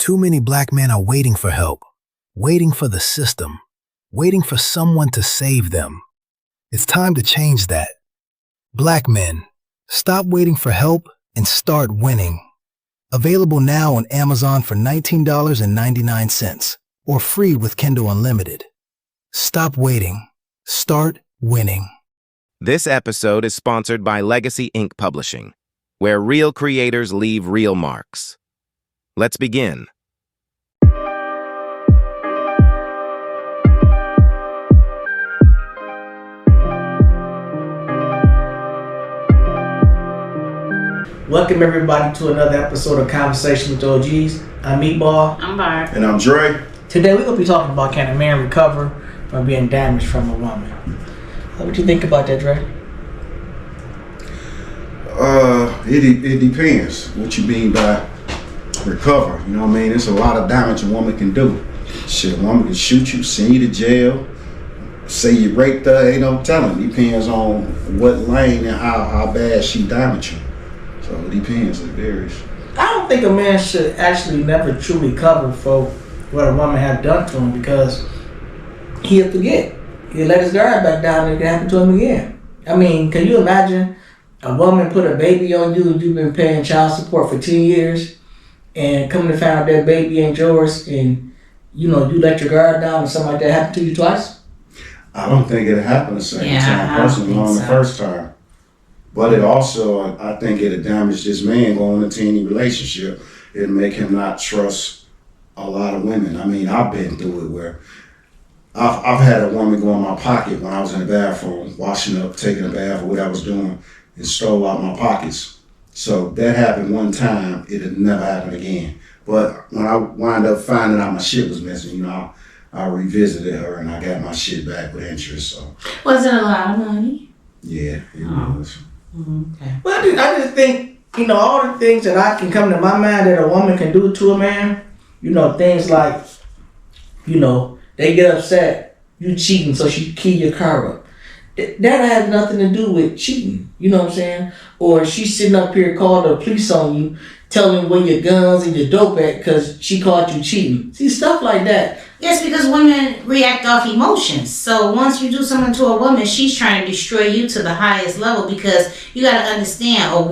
Too many black men are waiting for help, waiting for the system, waiting for someone to save them. It's time to change that. Black men, stop waiting for help and start winning. Available now on Amazon for $19.99 or free with Kindle Unlimited. Stop waiting. Start winning. This episode is sponsored by Legacy Ink Publishing, where real creators leave real marks. Let's begin. Welcome everybody to another episode of Conversation with the OGs. I'm Meatball. I'm Barb. And I'm Dre. Today we're going to be talking about can a man recover from being damaged from a woman. What do you think about that, Dre? It depends what you mean by recover. You know what I mean? It's a lot of damage a woman can do. Shit, a woman can shoot you, send you to jail, say you raped her, ain't no telling. Depends on what lane and how bad she damaged you. So it depends, it varies. I don't think a man should actually never truly cover for what a woman has done to him because he'll forget. He'll let his guard back down and it can happen to him again. I mean, can you imagine a woman put a baby on you and you've been paying child support for 10 years and come to find out that baby ain't yours and you let your guard down and something like that happened to you twice? I don't think it happened the same time personally on the first time. But it also, I think it'll damage this man going into any relationship. It'll make him not trust a lot of women. I mean, I've been through it where I've had a woman go in my pocket when I was in the bathroom, washing up, taking a bath, or what I was doing, and stole out my pockets. So that happened one time. It'll never happen again. But when I wound up finding out my shit was missing, I revisited her and I got my shit back with interest. So was it a lot of money? Yeah, it was. Okay. Well, I just think, all the things that I can come to my mind that a woman can do to a man, things like, they get upset, you cheating, so she key your car up. That has nothing to do with cheating, you know what I'm saying? Or she's sitting up here calling the police on you, telling where your guns and your dope at because she caught you cheating. See, stuff like that. Yes, because women react off emotions. So once you do something to a woman, she's trying to destroy you to the highest level because you got to understand,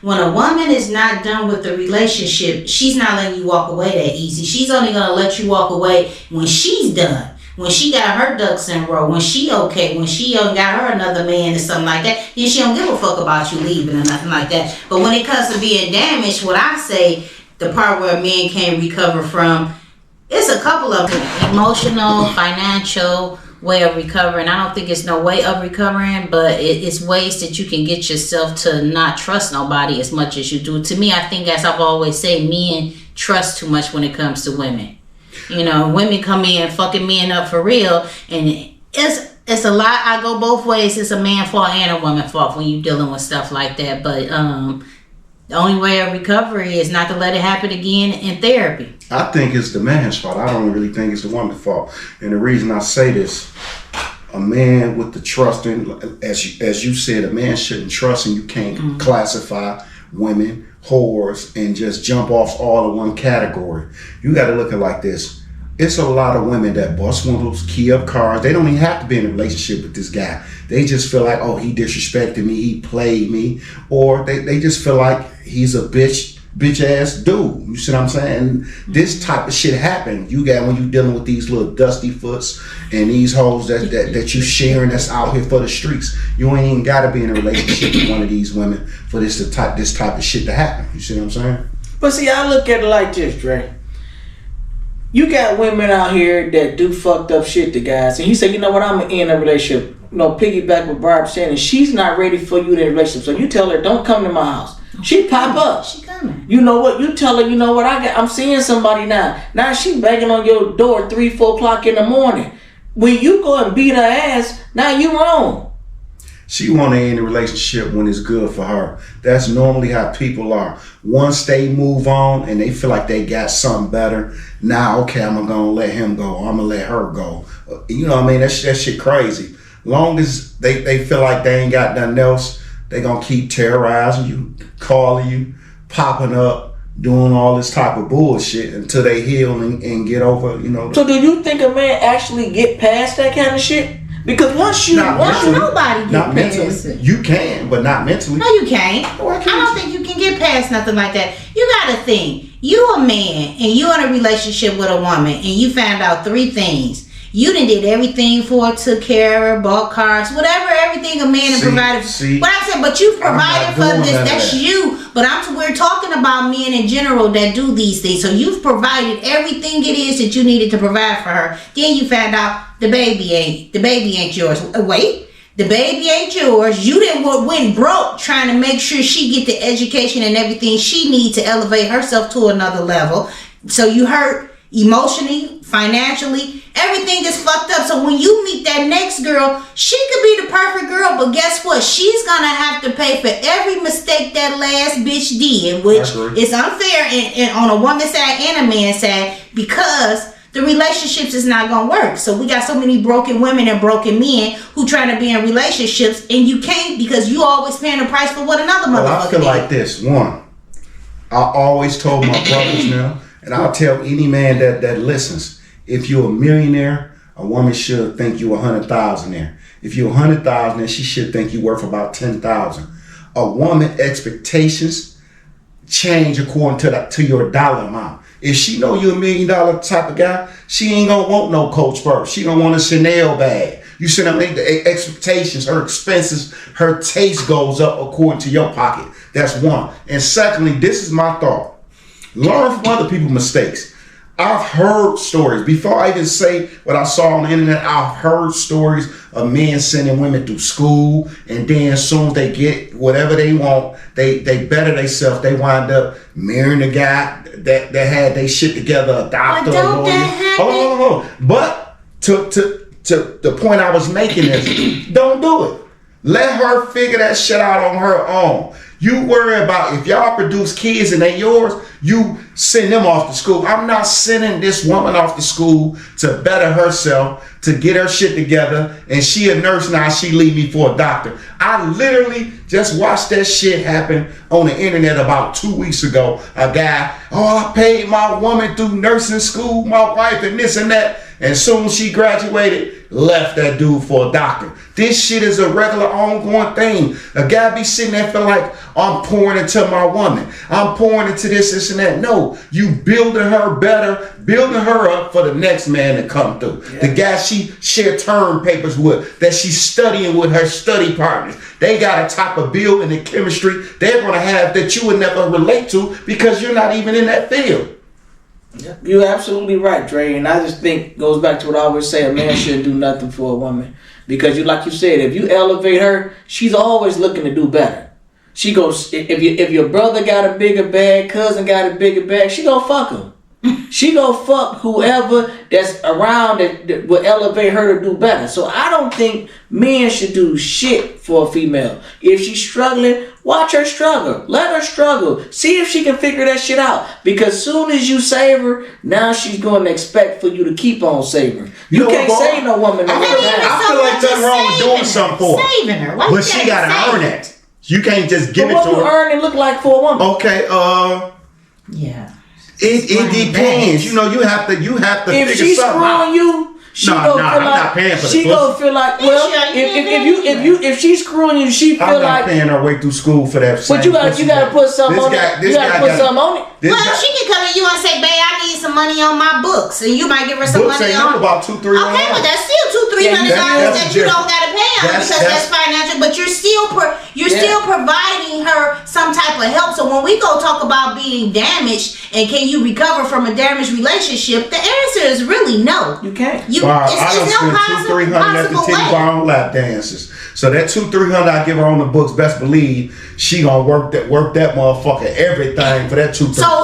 when a woman is not done with the relationship, she's not letting you walk away that easy. She's only going to let you walk away when she's done. When she got her ducks in a row, when she okay, when she got her another man or something like that, then she don't give a fuck about you leaving or nothing like that. But when it comes to being damaged, what I say, the part where a man can't recover from, it's a couple of emotional, financial way of recovering. I don't think it's no way of recovering, but it's ways that you can get yourself to not trust nobody as much as you do. To me, I think, as I've always said, men trust too much when it comes to women. Women come in fucking men up for real, and it's a lot. I go both ways. It's a man fault and a woman fault when you're dealing with stuff like that. But the only way of recovery is not to let it happen again in therapy. I think it's the man's fault. I don't really think it's the woman's fault. And the reason I say this, a man with the trust in, as you said, a man shouldn't trust, and you can't classify women, whores, and just jump off all in one category. You got to look at it like this. It's a lot of women that bust windows, key up cars. They don't even have to be in a relationship with this guy. They just feel like, oh, he disrespected me, he played me, or they just feel like he's a bitch ass dude. You see what I'm saying? This type of shit happen. You got when you dealing with these little dusty foots and these hoes that you sharing that's out here for the streets. You ain't even gotta be in a relationship with one of these women for this type of shit to happen. You see what I'm saying? But see, I look at it like this, Dre. You got women out here that do fucked up shit to guys, and he said, you know what, I'm gonna end a relationship. Piggyback with Barb saying, and she's not ready for you in a relationship. So you tell her, don't come to my house. She pop up. She coming. You know what? You tell her, you know what, I'm seeing somebody now. Now she banging on your door 3, 4 o'clock in the morning. When you go and beat her ass, now you wrong. She want to end a relationship when it's good for her. That's normally how people are. Once they move on and they feel like they got something better, now, okay, I'm going to let him go. I'm going to let her go. You know what I mean? That shit crazy. Long as they feel like they ain't got nothing else, they going to keep terrorizing you, calling you, popping up, doing all this type of bullshit until they heal and get over, you know. So do you think a man actually get past that kind of shit? Because once nobody not get past mentally. it. You can, but not mentally. No, you can't. Why can't I don't you? think you can get past nothing like that. You gotta think. You a man and you in a relationship with a woman and you found out 3 things. You done did everything for her, took care of her, bought cars, whatever, everything a man has provided. But I said, but you've provided for this. That's you. But we're talking about men in general that do these things. So you've provided everything it is that you needed to provide for her. Then you found out the baby ain't yours. Wait. The baby ain't yours. You didn't went broke trying to make sure she get the education and everything she needs to elevate herself to another level. So you hurt emotionally, financially. Everything is fucked up. So when you meet that next girl, she could be the perfect girl, but guess what? She's gonna have to pay for every mistake that last bitch did, which is unfair and on a woman's side and a man's side, because the relationships is not gonna work. So we got so many broken women and broken men who trying to be in relationships, and you can't because you always paying the price for what another motherfucker I feel did. like this. One, I always told my brothers now, and I'll tell any man that listens, if you're a millionaire, a woman should think you 100,000 there. If you're 100,000 there, she should think you worth about 10,000. A woman expectations change according to your dollar amount. If she know you $1 million type of guy, she ain't gonna want no Coach purse. She gonna want a Chanel bag. You see what I mean? The expectations, her expenses, her taste goes up according to your pocket. That's one. And secondly, this is my thought. Learn from other people's mistakes. I've heard stories. Before I even say what I saw on the internet, I've heard stories of men sending women through school, and then as soon as they get whatever they want, they better themselves. They wind up marrying a guy that had they shit together, a doctor, But a don't lawyer. that happen? Hold on. But to the point I was making is, don't do it. Let her figure that shit out on her own. You worry about if y'all produce kids and they yours, you send them off to school. I'm not sending this woman off to school to better herself, to get her shit together, and she a nurse now, she leave me for a doctor. I literally just watched that shit happen on the internet about 2 weeks ago. A guy, I paid my woman through nursing school, my wife, and this and that. And soon as she graduated, left that dude for a doctor. This shit is a regular ongoing thing. A guy be sitting there feeling like, I'm pouring into my woman. I'm pouring into this and that. No, you building her better, building her up for the next man to come through. Yeah. The guy she share term papers with, that she's studying with her study partners. They got a type of build in the chemistry they're going to have that you would never relate to because you're not even in that field. You're absolutely right, Dre, and I just think it goes back to what I always say: a man shouldn't do nothing for a woman, because like you said, if you elevate her, she's always looking to do better. She goes, if your brother got a bigger bag, cousin got a bigger bag, she gonna fuck him. She gonna fuck whoever that's around that will elevate her to do better. So I don't think men should do shit for a female. If she's struggling, watch her struggle. Let her struggle. See if she can figure that shit out. Because soon as you save her, now she's going to expect for you to keep on saving her. You can't save no woman. I feel like nothing wrong with doing something for her. Saving her. Why but she gotta earn it. You can't just give it to her. What do earning look like for a woman? Okay, yeah. It depends. You know, you have to if figure she's something out. screwing you, she I'm not paying for she gonna feel like, well, if she's screwing you, she feel I'm like not paying her way through school for that. But you gotta put something on it. You gotta put something on it. She can come to you and say, babe, I need some money on my books, and you might give her some books money ain't on about $200-300. Okay, but that's still $200-300 that you don't gotta pay her because that's financial. But you're still providing her some type of help. So when we go talk about being damaged and can you recover from a damaged relationship, the answer is really no. You can't. I don't spend $200-300 at the titty bar on lap dances. So that $200-300 I give her on the books, best believe she gonna work that motherfucker everything for that $200-300.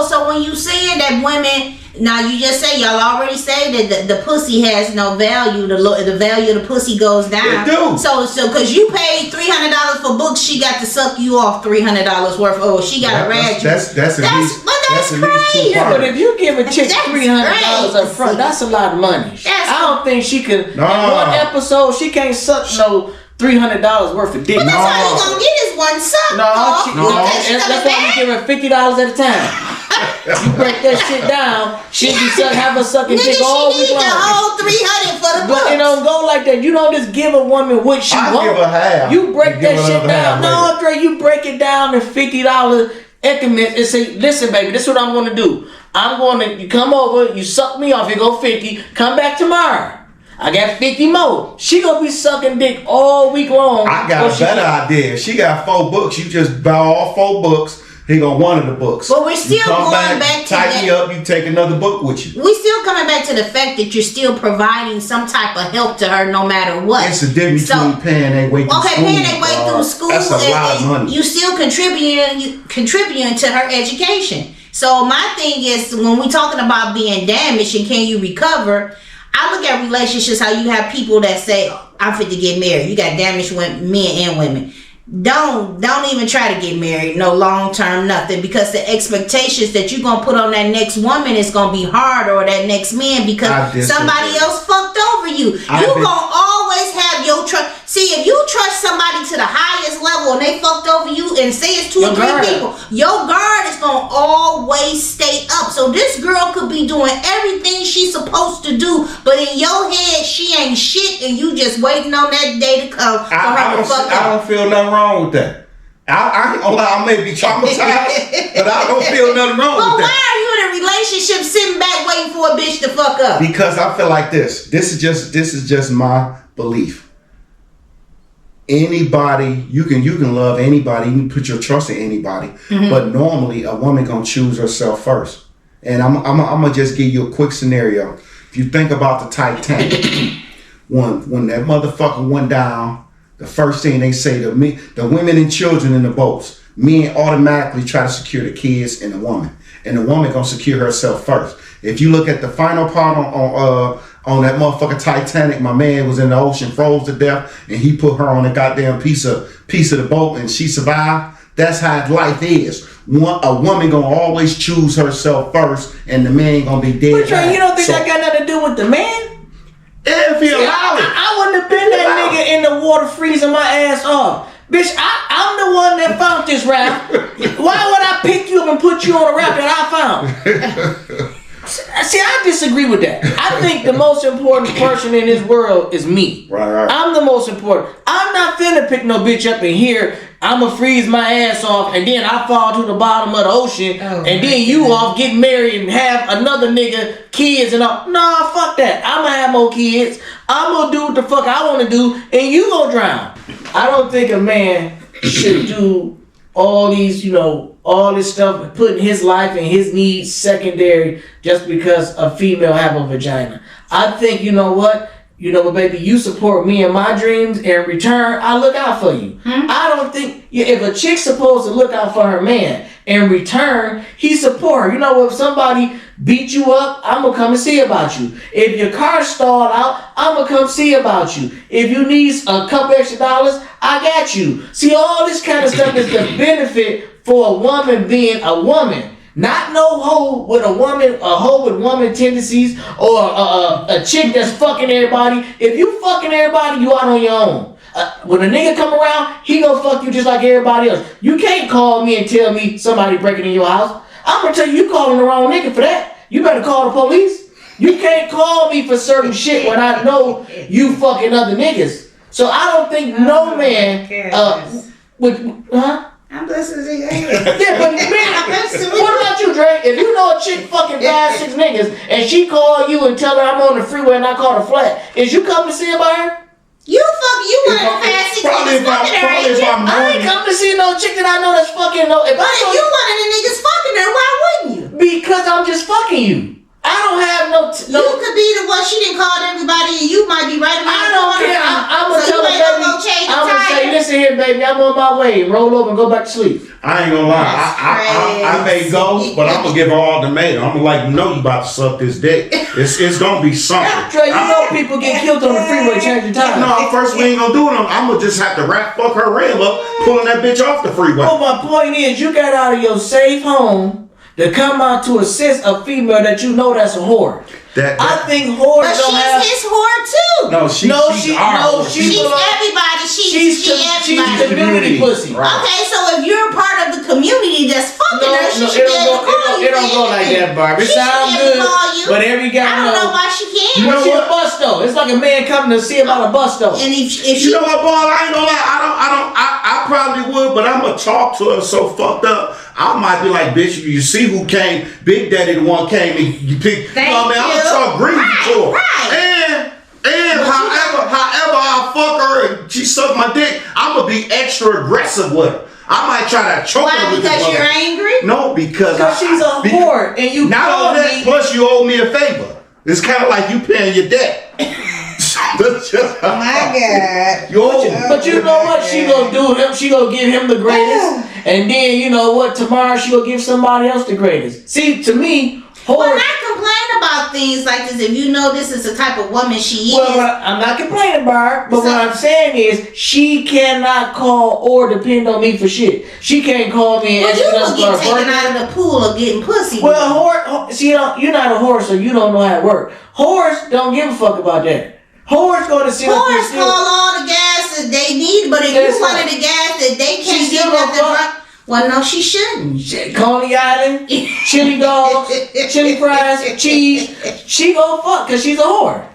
So when you saying that women, now you just say y'all already say that the pussy has no value. The value of the pussy goes down. It do. So because you paid $300 for books, she got to suck you off $300 worth. Oh, she got to rag you. That's crazy. Yeah, but if you give a chick $300 up front, that's a lot of money. I don't think she could. In one episode, she can't suck no $300 worth of dick. But that's all you gonna get is just one suck. No, that's why you give her $50 at a time. You break that shit down, she'll be have her sucking Nigga, dick all week she need long. the whole 300 for the But books. it don't go like that. You don't just give a woman what she wants. I give her half. You break and give that her shit another down. half No, later. Andre, you break it down in $50 increments and say, listen, baby, this is what I'm going to do. You come over, you suck me off, you go 50, come back tomorrow. I got 50 more. She gonna be sucking dick all week long. I got a better idea. She got 4 books. You just buy all 4 books. He gonna one of the books. But we're still come going back to tighten you up. You take another book with you. We still coming back to the fact that you're still providing some type of help to her no matter what. It's the difference between paying their way through school. Okay, paying their way through school. That's a lot of money. You still contributing to her education. So my thing is, when we talking about being damaged and can you recover, I look at relationships how you have people that say, I'm fit to get married. You got damaged men and women. Don't even try to get married, no long term, nothing, because the expectations that you're gonna put on that next woman is gonna be hard, or that next man, because somebody else fucked over you. You gonna always have your trust. See, if you trust somebody to the highest level and they fucked over you, and say it's 2 or 3 people, your guard is gonna always stay up. So this girl could be doing everything she's supposed to do, but in your head she ain't shit, and you just waiting on that day to come for her to fuck up. I don't feel nothing wrong with that. I ain't gonna lie, I may be traumatized, but I don't feel nothing wrong with that. But why are you in a relationship sitting back waiting for a bitch to fuck up? Because I feel like this. This is just my belief. Anybody, you can love anybody, you can put your trust in anybody, but normally a woman gonna choose herself first. And I'm gonna just give you a quick scenario. If you think about the Titanic, when that motherfucker went down, the first thing they say to me, the women and children in the boats, men automatically try to secure the kids and the woman. And the woman gonna secure herself first. If you look at the final part on that motherfucking Titanic, my man was in the ocean, froze to death, and he put her on a goddamn piece of the boat, and she survived. That's how life is. A woman gonna always choose herself first, and the man gonna be dead. But Trey, you don't think that got nothing to do with the man? If he allowed it. I wouldn't have been that nigga in the water freezing my ass off. Bitch, I'm the one that found this raft. Why would I pick you up and put you on a raft that I found? See, I disagree with that. I think the most important person in this world is me. Right. I'm the most important. I'm not finna pick no bitch up in here. I'ma freeze my ass off and then I fall to the bottom of the ocean and then you off, get married and have another nigga, kids and all. Nah, fuck that. I'ma have more kids. I'm gonna do what the fuck I wanna do and you gonna drown. I don't think a man should do all these, all this stuff, putting his life and his needs secondary just because a female have a vagina. I think, you know what, baby, you support me in my dreams, and in return, I look out for you. I don't think, if a chick's supposed to look out for her man, in return, he support her. You know, if somebody beat you up, I'm going to come and see about you. If your car stalled out, I'm going to come see about you. If you need a couple extra dollars, I got you. See, all this kind of stuff is the benefit for a woman being a woman. Not no hoe with a hoe with woman tendencies, or a chick that's fucking everybody. If you fucking everybody, you out on your own. When a nigga come around, he gonna fuck you just like everybody else. You can't call me and tell me somebody breaking in your house. I'm gonna tell you calling the wrong nigga for that. You better call the police. You can't call me for certain shit when I know you fucking other niggas. So I don't think no man I'm listening to you. Yeah, but man, what about you, Dre? If you know a chick fucking 5-6 niggas and she call you and tell her I'm on the freeway and I call her flat, is you coming to see about her? You one of the 5-6 niggas fucking her, ain't you? I ain't come to see no chick that I know that's fucking no. If you one of the niggas fucking her, why wouldn't you? Because I'm just fucking you. I don't have no. You could be the one. She didn't call everybody, and you might be right about I don't care. I'm gonna tell her, baby. I'm gonna say, listen here, baby. I'm on my way. Roll over and go back to sleep. I ain't gonna lie. I may go, but I'm gonna give her all the ultimatum. I'm gonna let you know you about to suck this dick. It's gonna be something. Trey, you know people get killed on the freeway changing time. No, first we ain't gonna do it. I'm gonna just have to fuck her rim up, pulling that bitch off the freeway. Well, my point is, you got out of your safe home to come out to assist a female that you know that's a whore. I think whores but don't have. But she's his whore too. too. She's everybody. She's everybody. community pussy. Right. Okay, so if you're a part of the community that's fucking her, she should be able to call you. It don't go like that, Barb. It sounds good, but every guy I don't know why she can't. You know what? A bus though. It's like a man coming to see about a bus though. And if she, You know what, Paul? I ain't gonna lie. I probably would, but I'm gonna talk to her so fucked up. I might be like, bitch, you see who came? Big Daddy the one came and you picked. Thank I'm gonna talk greedy to her. Right. And however I fuck her and she suck my dick, I'm gonna be extra aggressive with her. I might try to choke her with this. Because you're angry? No, because she's a whore and you not only that, plus you owe me a favor. It's kind of like you paying your debt. Oh my God. But you know what? She gonna do him. She gonna give him the greatest, and then you know what? Tomorrow she gonna give somebody else the greatest. See, to me, when I complain about things like this, if you know this is the type of woman she is. Well, I'm not complaining about her, but what I'm saying is she cannot call or depend on me for shit. She can't call me and you will get taken out of the pool of getting pussy. Well, see, you're not a whore, so you don't know how it works. Whores don't give a fuck about that. Whores going to see whores call all the gas that they need, but if you wanted the gas that they can't get nothing from. Well, no, she shouldn't. Coney Island, chili dogs, chili fries, cheese. She gon' fuck because she's a whore.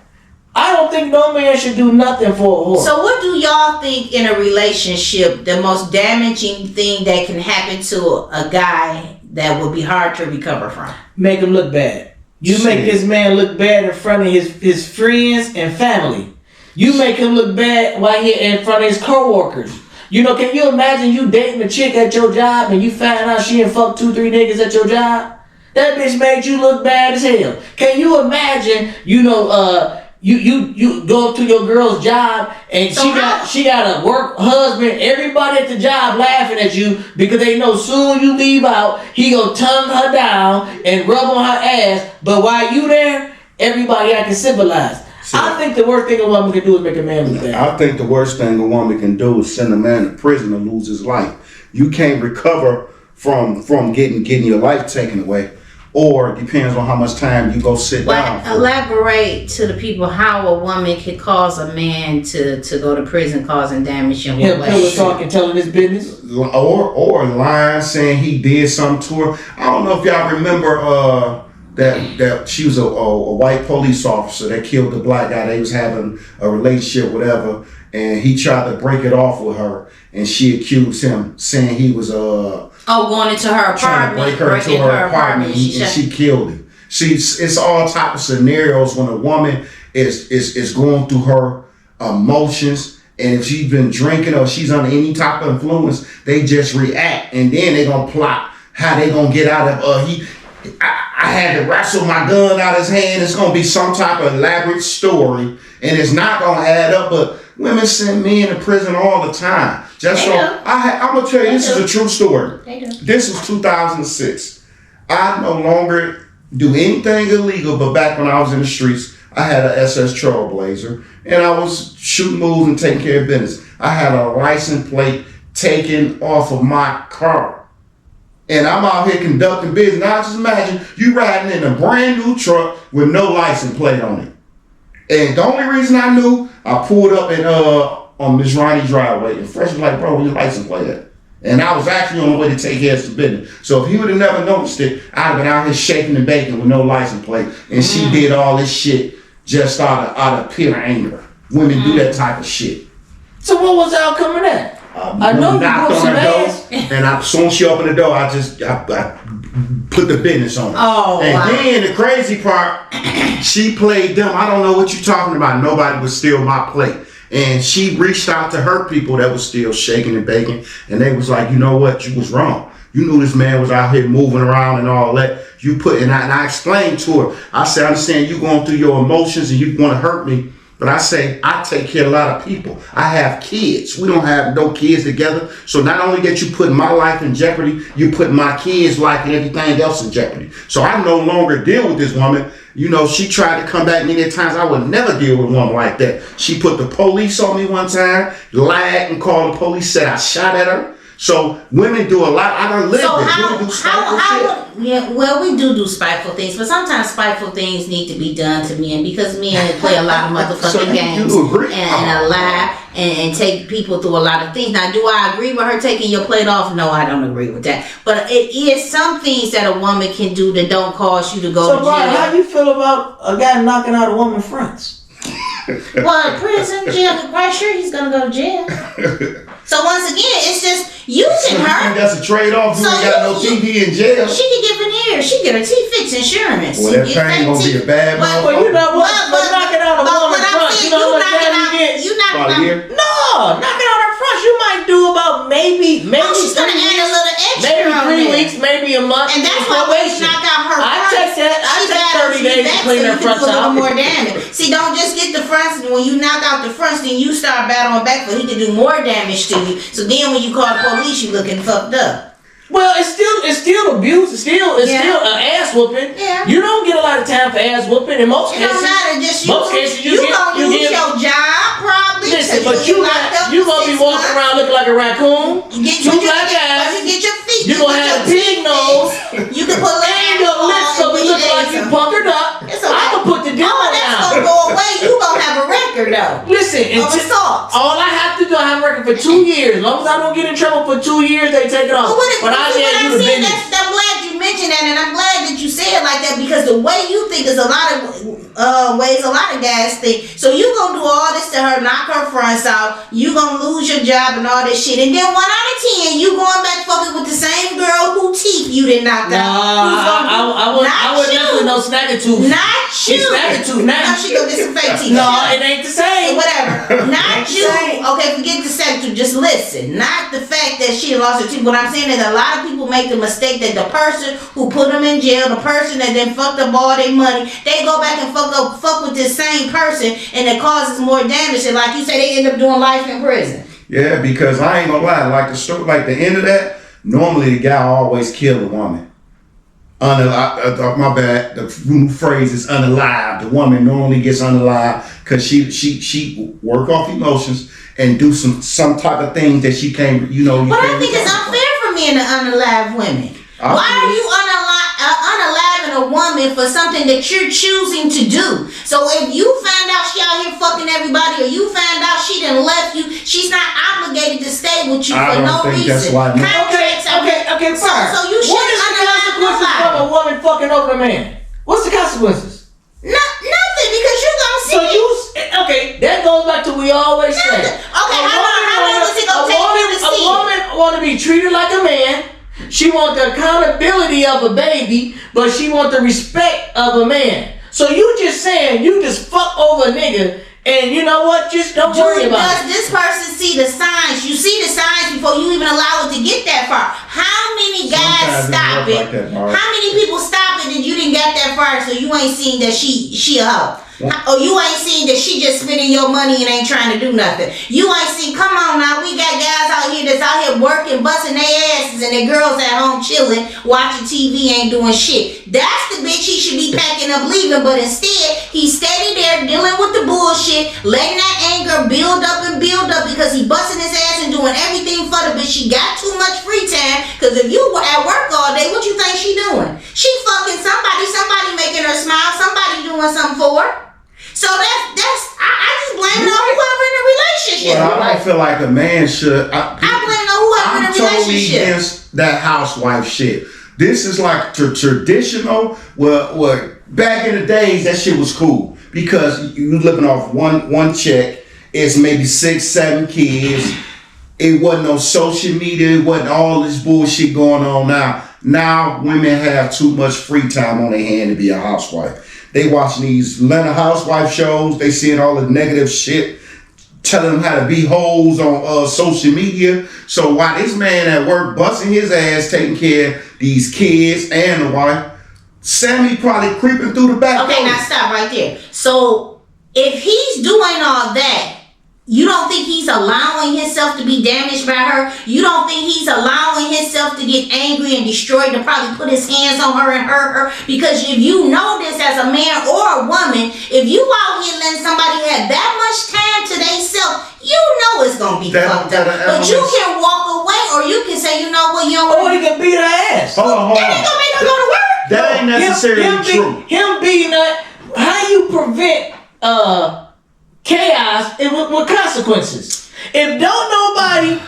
I don't think no man should do nothing for a whore. So what do y'all think in a relationship the most damaging thing that can happen to a guy that would be hard to recover from? Make him look bad. You make this man look bad in front of his friends and family. You make him look bad while he in front of his coworkers. You know, can you imagine you dating a chick at your job and you find out she done fucked 2-3 niggas at your job? That bitch made you look bad as hell. Can you imagine, you know, you go up to your girl's job and she got a work husband, everybody at the job laughing at you because they know soon you leave out, he gonna tongue her down and rub on her ass, but while you there, everybody acting civilized. I think the worst thing a woman can do is make a man look bad. I think the worst thing a woman can do is send a man to prison and lose his life. You can't recover from getting your life taken away. Or it depends on how much time you go sit down. Elaborate to the people how a woman could cause a man to go to prison causing damage in what way. Pillow talking, telling his business. Or lying, saying he did something to her. I don't know if y'all remember that she was a white police officer that killed the black guy. They was having a relationship, whatever, and he tried to break it off with her, and she accused him, saying he was going into her apartment, trying to break her into her apartment, and she killed him. See, it's all type of scenarios when a woman is going through her emotions, and if she's been drinking or she's under any type of influence, they just react, and then they gonna plot how they gonna get out of I had to wrestle my gun out of his hand. It's gonna be some type of elaborate story, and it's not gonna add up. But women send men to prison all the time. I'm gonna tell you, this is a true story. This was 2006. I no longer do anything illegal, but back when I was in the streets, I had an SS Trailblazer, and I was shooting moves and taking care of business. I had a license plate taken off of my car. And I'm out here conducting business. Now just imagine you riding in a brand new truck with no license plate on it. And the only reason I knew, I pulled up on Miss Ronnie's driveway, and Fresh was like, bro, where your license plate at? And I was actually on the way to take care of some business. So if he would have never noticed it, I'd have been out here shaking and baking with no license plate. And she did all this shit just out of pure anger. Women do that type of shit. So what was the outcome of that? I know you broke some ass. And as soon as she opened the door, I put the business on her. Oh, and wow. then the crazy part, she played dumb. I don't know what you're talking about. Nobody would steal my plate. And she reached out to her people that was still shaking and baking. And they was like, you know what? You was wrong. You knew this man was out here moving around and all that. And I explained to her. I said, I understand you going through your emotions and you want to hurt me. But I say, I take care of a lot of people. I have kids. We don't have no kids together. So not only that you put my life in jeopardy, you put my kids' life and everything else in jeopardy. So I no longer deal with this woman. You know, she tried to come back many times. I would never deal with a woman like that. She put the police on me one time, lied and called the police, said I shot at her. So women do a lot. I done lived So it. how Women do spiteful shit. yeah, well, we do spiteful things, but sometimes spiteful things need to be done to men because men play a lot of motherfucking So games you agree? and lie and take people through a lot of things. Now, do I agree with her taking your plate off? No, I don't agree with that. But it is some things that a woman can do that don't cause you to go to So, Brian, jail. how you feel about a guy knocking out a woman's fronts? Well, prison, jail, quite sure he's gonna go to jail. So once again, it's just using So you her. think that's a trade-off? You So ain't got no TV in jail. She can get veneers. She get her teeth fixed, insurance. Well, She that get pain gonna be a teeth- bad But- Well, you know what? But knocking out a woman's what I'm front, saying, you know how much knocking time you get? you knocking About a out. year? No, knocking out her front, you might do about maybe Oh, she's gonna 3 add a weeks, little extra maybe on 3 there. weeks, maybe a month. And that's in why when you probation. knock out her I fronts, take that. I she take got 30 days to back clean so her you can fronts do a little out. more damage. See, don't just get the fronts. When you knock out the fronts, then you start battling back for he can do more damage to you. So then when you call the police, you looking fucked up. Well, it's still abuse. It's still an ass whooping. Yeah. You don't get a lot of time for ass whooping in most It cases. don't matter. Just you. Most cases you gonna get- lose your job probably. Listen, till but you you locked up you for gonna be 6 walking months. around looking like a raccoon. Get Two your, black you eyes. get your feet. You gonna get have a your pig teeth nose. fixed. You can put a little And your lips alcohol gonna in look your like you eggs. puckered up. It's okay. I'ma put the demo Oh, that's down. gonna go away. You gonna have a record though. Listen, Of assault. all I have to do, I have a record for 2 years. As long as I don't get in trouble for 2 years, they take it off. But I see dare what you I'm to saying? business. I'm glad you mentioned that, and I'm glad that you said it like that because the way you think is a lot of ways a lot of guys think. So you gonna do all this to her, knock her fronts out. You gonna lose your job and all this shit, and then 1 out of 10, you going back fucking with the same girl who teeth you didn't knock out. I wouldn't mess with no snacker tooth. Not you. It's snacker tooth now. Now she go get some fake teeth. No, it ain't the same. Whatever. Not you. Same. Okay, forget the sex. Just listen. Not the fact that she lost her teeth. What I'm saying is a lot of people make the mistake that the person who put them in jail, the person that then fucked up all their money, they go back and fuck with this same person, and it causes more damage. And like you say, they end up doing life in prison. Yeah, because I ain't gonna lie. Like the story, like the end of that. Normally, the guy always kill the woman. My bad. The phrase is unalive. The woman normally gets unalive because she work off emotions and do some type of things that she can't. But I think it's unfair for men to unalive women. Why are you unaliving a woman for something that you're choosing to do? So if you find out she out here fucking everybody, or you find out she done left you, she's not obligated to stay with you for no reason. That's why. Okay, fine. So you what is the consequences from a woman fucking over a man? What's the consequences? Nothing, because you're gonna see. Okay, that goes back to what we always say. Okay, how long is it gonna take you to see? A woman want to be treated like a man. She want the accountability of a baby, but she want the respect of a man. So you just saying you just fuck over a nigga, and you know what? Just don't worry about it. Does this person see the signs? You see the signs before you even allow it to get that far. How many guys stop it? How many people stop it and you didn't get that far, so you ain't seen that she a hoe? Or you ain't seen that she just spending your money and ain't trying to do nothing. You ain't seen, come on now, we got guys out here that's out here working, busting their asses, and their girls at home chilling, watching TV, ain't doing shit. That's the bitch he should be packing up leaving, but instead, he's steady there dealing with the bullshit, letting that anger build up because he busting his ass and doing everything for the bitch. She got too much free time, because if you at work all day, what you think she doing? She fucking somebody making her smile, somebody doing something for her. So I just blame it on whoever in the relationship. Well, I don't feel like a man should. I blame it on whoever in the relationship. I'm totally against that housewife shit. This is like traditional. Well, back in the days, that shit was cool because you living off one check. It's maybe 6, 7 kids. It wasn't no social media. It wasn't all this bullshit going on now. Now women have too much free time on their hand to be a housewife. They watching these Atlanta housewife shows. They seeing all the negative shit, telling them how to be hoes on social media. So while this man at work busting his ass, taking care of these kids and the wife, Sammy probably creeping through the back Okay, door. now stop right there. So if he's doing all that, you don't think he's allowing himself to be damaged by her? You don't think he's allowing himself to get angry and destroyed, to probably put his hands on her and hurt her? Because if you know this as a man or a woman, if you out here letting somebody have that much time to themselves, you know it's gonna be fucked up. But you can walk away, or you can can say, you know what, you don't Or want he can beat her ass. Hold on. That ain't gonna make her go to work. That ain't necessarily true. Him beating her, how you prevent chaos with consequences? If don't nobody,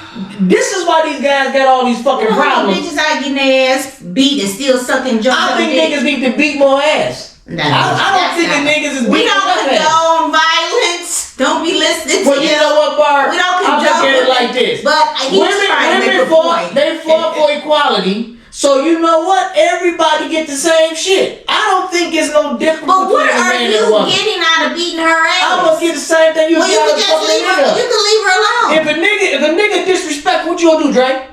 this is why these guys got all these fucking problems. Bitches out getting their ass beat and still sucking junk. I think niggas need to beat more ass. No, I don't think the niggas is beating We don't nothing. condone violence. Don't be listening to Well, you know what, Barb? We don't I'll look condone at it like this. But women fought, they fought for equality. So you know what? Everybody get the same shit. I don't think it's no difference But what between a are man and a you woman. getting out of beating her ass? I'm gonna get the same thing you Well, you got can to just leave her. You can leave her alone. If a nigga disrespect, what you gonna do, Dre?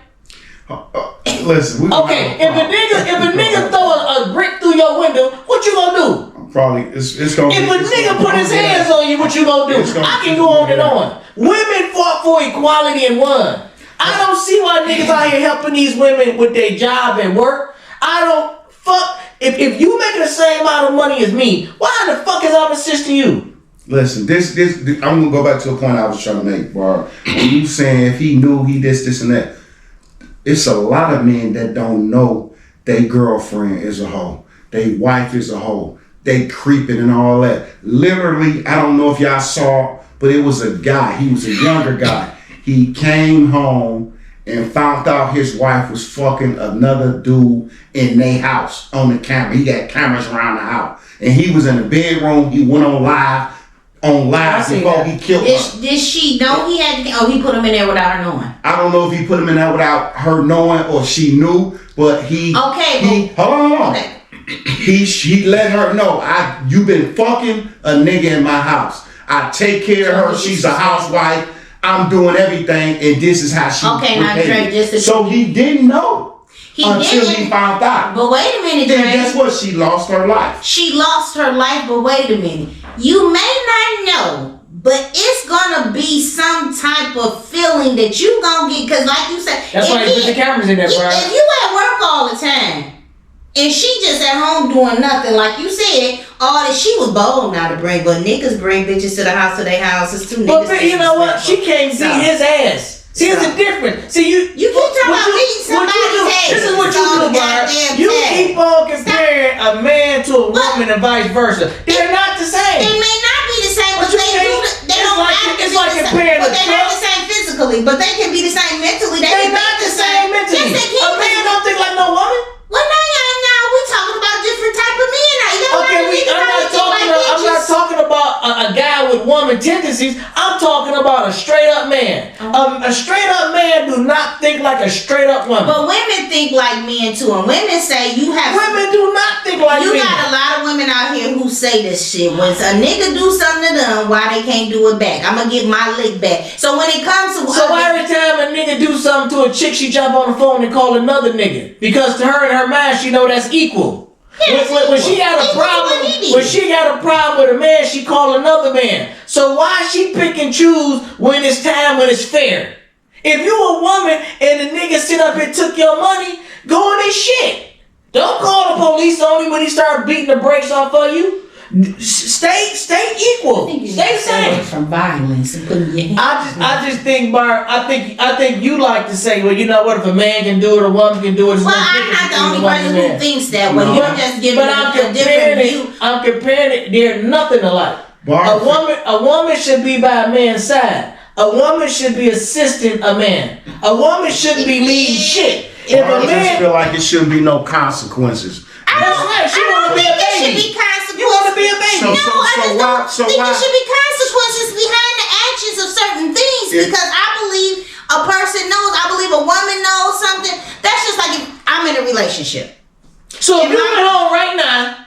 Listen, Okay, if a nigga throw a brick through your window, what you gonna do? Probably it's gonna. If a nigga put his hands on you, what you gonna do? I can go on and on. Women fought for equality and won. I don't see why niggas out here helping these women with their job and work. I don't fuck. If you making the same amount of money as me, why the fuck is I assist to you? Listen, this I'm gonna go back to a point I was trying to make, Barb. When you saying if he knew he this and that, it's a lot of men that don't know their girlfriend is a hoe, their wife is a hoe, they creeping and all that. Literally, I don't know if y'all saw, but it was a guy. He was a younger guy. He came home and found out his wife was fucking another dude in their house on the camera. He got cameras around the house. And he was in the bedroom. He went on live before he killed her. Did she know he had to, he put him in there without her knowing? I don't know if he put him in there without her knowing or she knew, but hold on. Okay. He let her know, you been fucking a nigga in my house. I take care of her. She's a housewife. I'm doing everything, and this is how she. Okay, now Dre, so he didn't know until he found out. But wait a minute, Dre. Then guess what? She lost her life. She lost her life, but wait a minute. You may not know, but it's gonna be some type of feeling that you gonna get, because like you said, that's why you put the cameras in there, bro. If you at work all the time, and she just at home doing nothing, like you said, all that she was bold now to bring, but niggas bring bitches to the house, to their houses too. But you know what? She can't beat his ass. See, it's a difference. See, you keep talking about beating somebody's ass. This is what you do, Barb. You keep on comparing a man to a woman and vice versa. They're not the same. They may not be the same, but they don't have to be the same. But they're not the same physically, but they can be the same mentally. They're not the same mentally. Yes, they can. A man don't think like no woman. Well, now we're talking about different type of men. I'm not talking about a guy with woman tendencies. I'm talking about a straight up man. A straight up man do not think like a straight up woman. But women think like men too, and women say you have. Women do not think like men. You got a lot of women out here who say this shit. When a nigga do something to them, why they can't do it back? I'm gonna get my lick back. So when it comes to every time a nigga do something to a chick, she jump on the phone and call another nigga, because to her in her mind she know that's equal. When she got a problem with a man, she call another man. So why she pick and choose when it's time, when it's fair? If you a woman and the nigga sit up and took your money, go on his shit. Don't call the police on him when he start beating the brakes off of you. Stay equal. Stay same. From violence and putting your hands. I just think, Barb. I think you like to say, well, you know what? If a man can do it, a woman can do it. Well, I'm not the only person who thinks that way. You're just giving a different view. I'm comparing it. They're nothing alike. A woman should be by a man's side. A woman should be assisting a man. A woman shouldn't be leading shit. If a man, I just feel like it shouldn't be no consequences. That's right. She want to be a baby. You want to be a baby. I just don't think there should be consequences behind the actions of certain things, because I believe a person knows. I believe a woman knows something. That's just like if I'm in a relationship. So if you're at home right now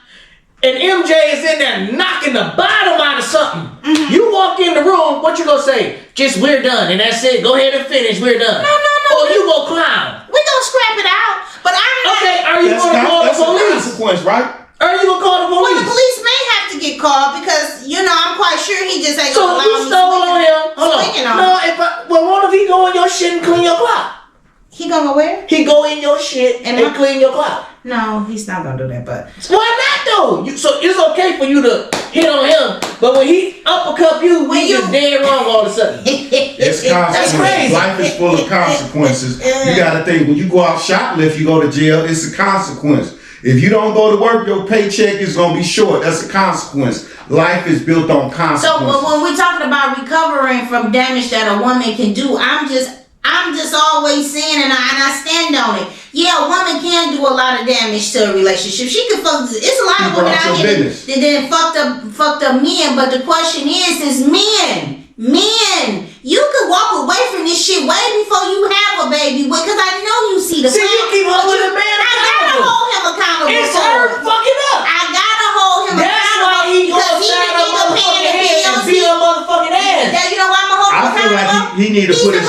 and MJ is in there knocking the bottom out of something, you walk in the room, what you gonna say? Just we're done, and that's it. Go ahead and finish. We're done. No. Or you go clown. We gonna scrap it out. But I'm not. Okay, are you gonna call the police? Consequence, right? Are you gonna call the police? Well, the police may have to get called, because I'm quite sure he just ain't so gonna allow you me stole on him. Hold on. No, what if he go on your shit and clean your clock? He gonna go where? He go in your shit and clean your closet. No, he's not gonna do that. But why not though? So it's okay for you to hit on him, but when he uppercut you, when you just dead wrong all of a sudden. It's That's consequences. crazy. Life is full of consequences. You gotta think, when you go out shoplift, you go to jail, it's a consequence. If you don't go to work, your paycheck is gonna be short. That's a consequence. Life is built on consequences. So when we're talking about recovering from damage that a woman can do, I'm just always saying, and I stand on it. Yeah, a woman can do a lot of damage to a relationship. She can fuck. It's a lot of women out here that then fucked up men. But the question is men. You could walk away from this shit way before you have a baby, because I know you see the. See, you keep holding the man accountable. I gotta hold him accountable. It's her fucking up. I gotta hold him accountable. That's why he goes down a motherfucking head and beat a motherfucking ass. Yeah, you know why I'm gonna hold him accountable? I feel like he need to put his.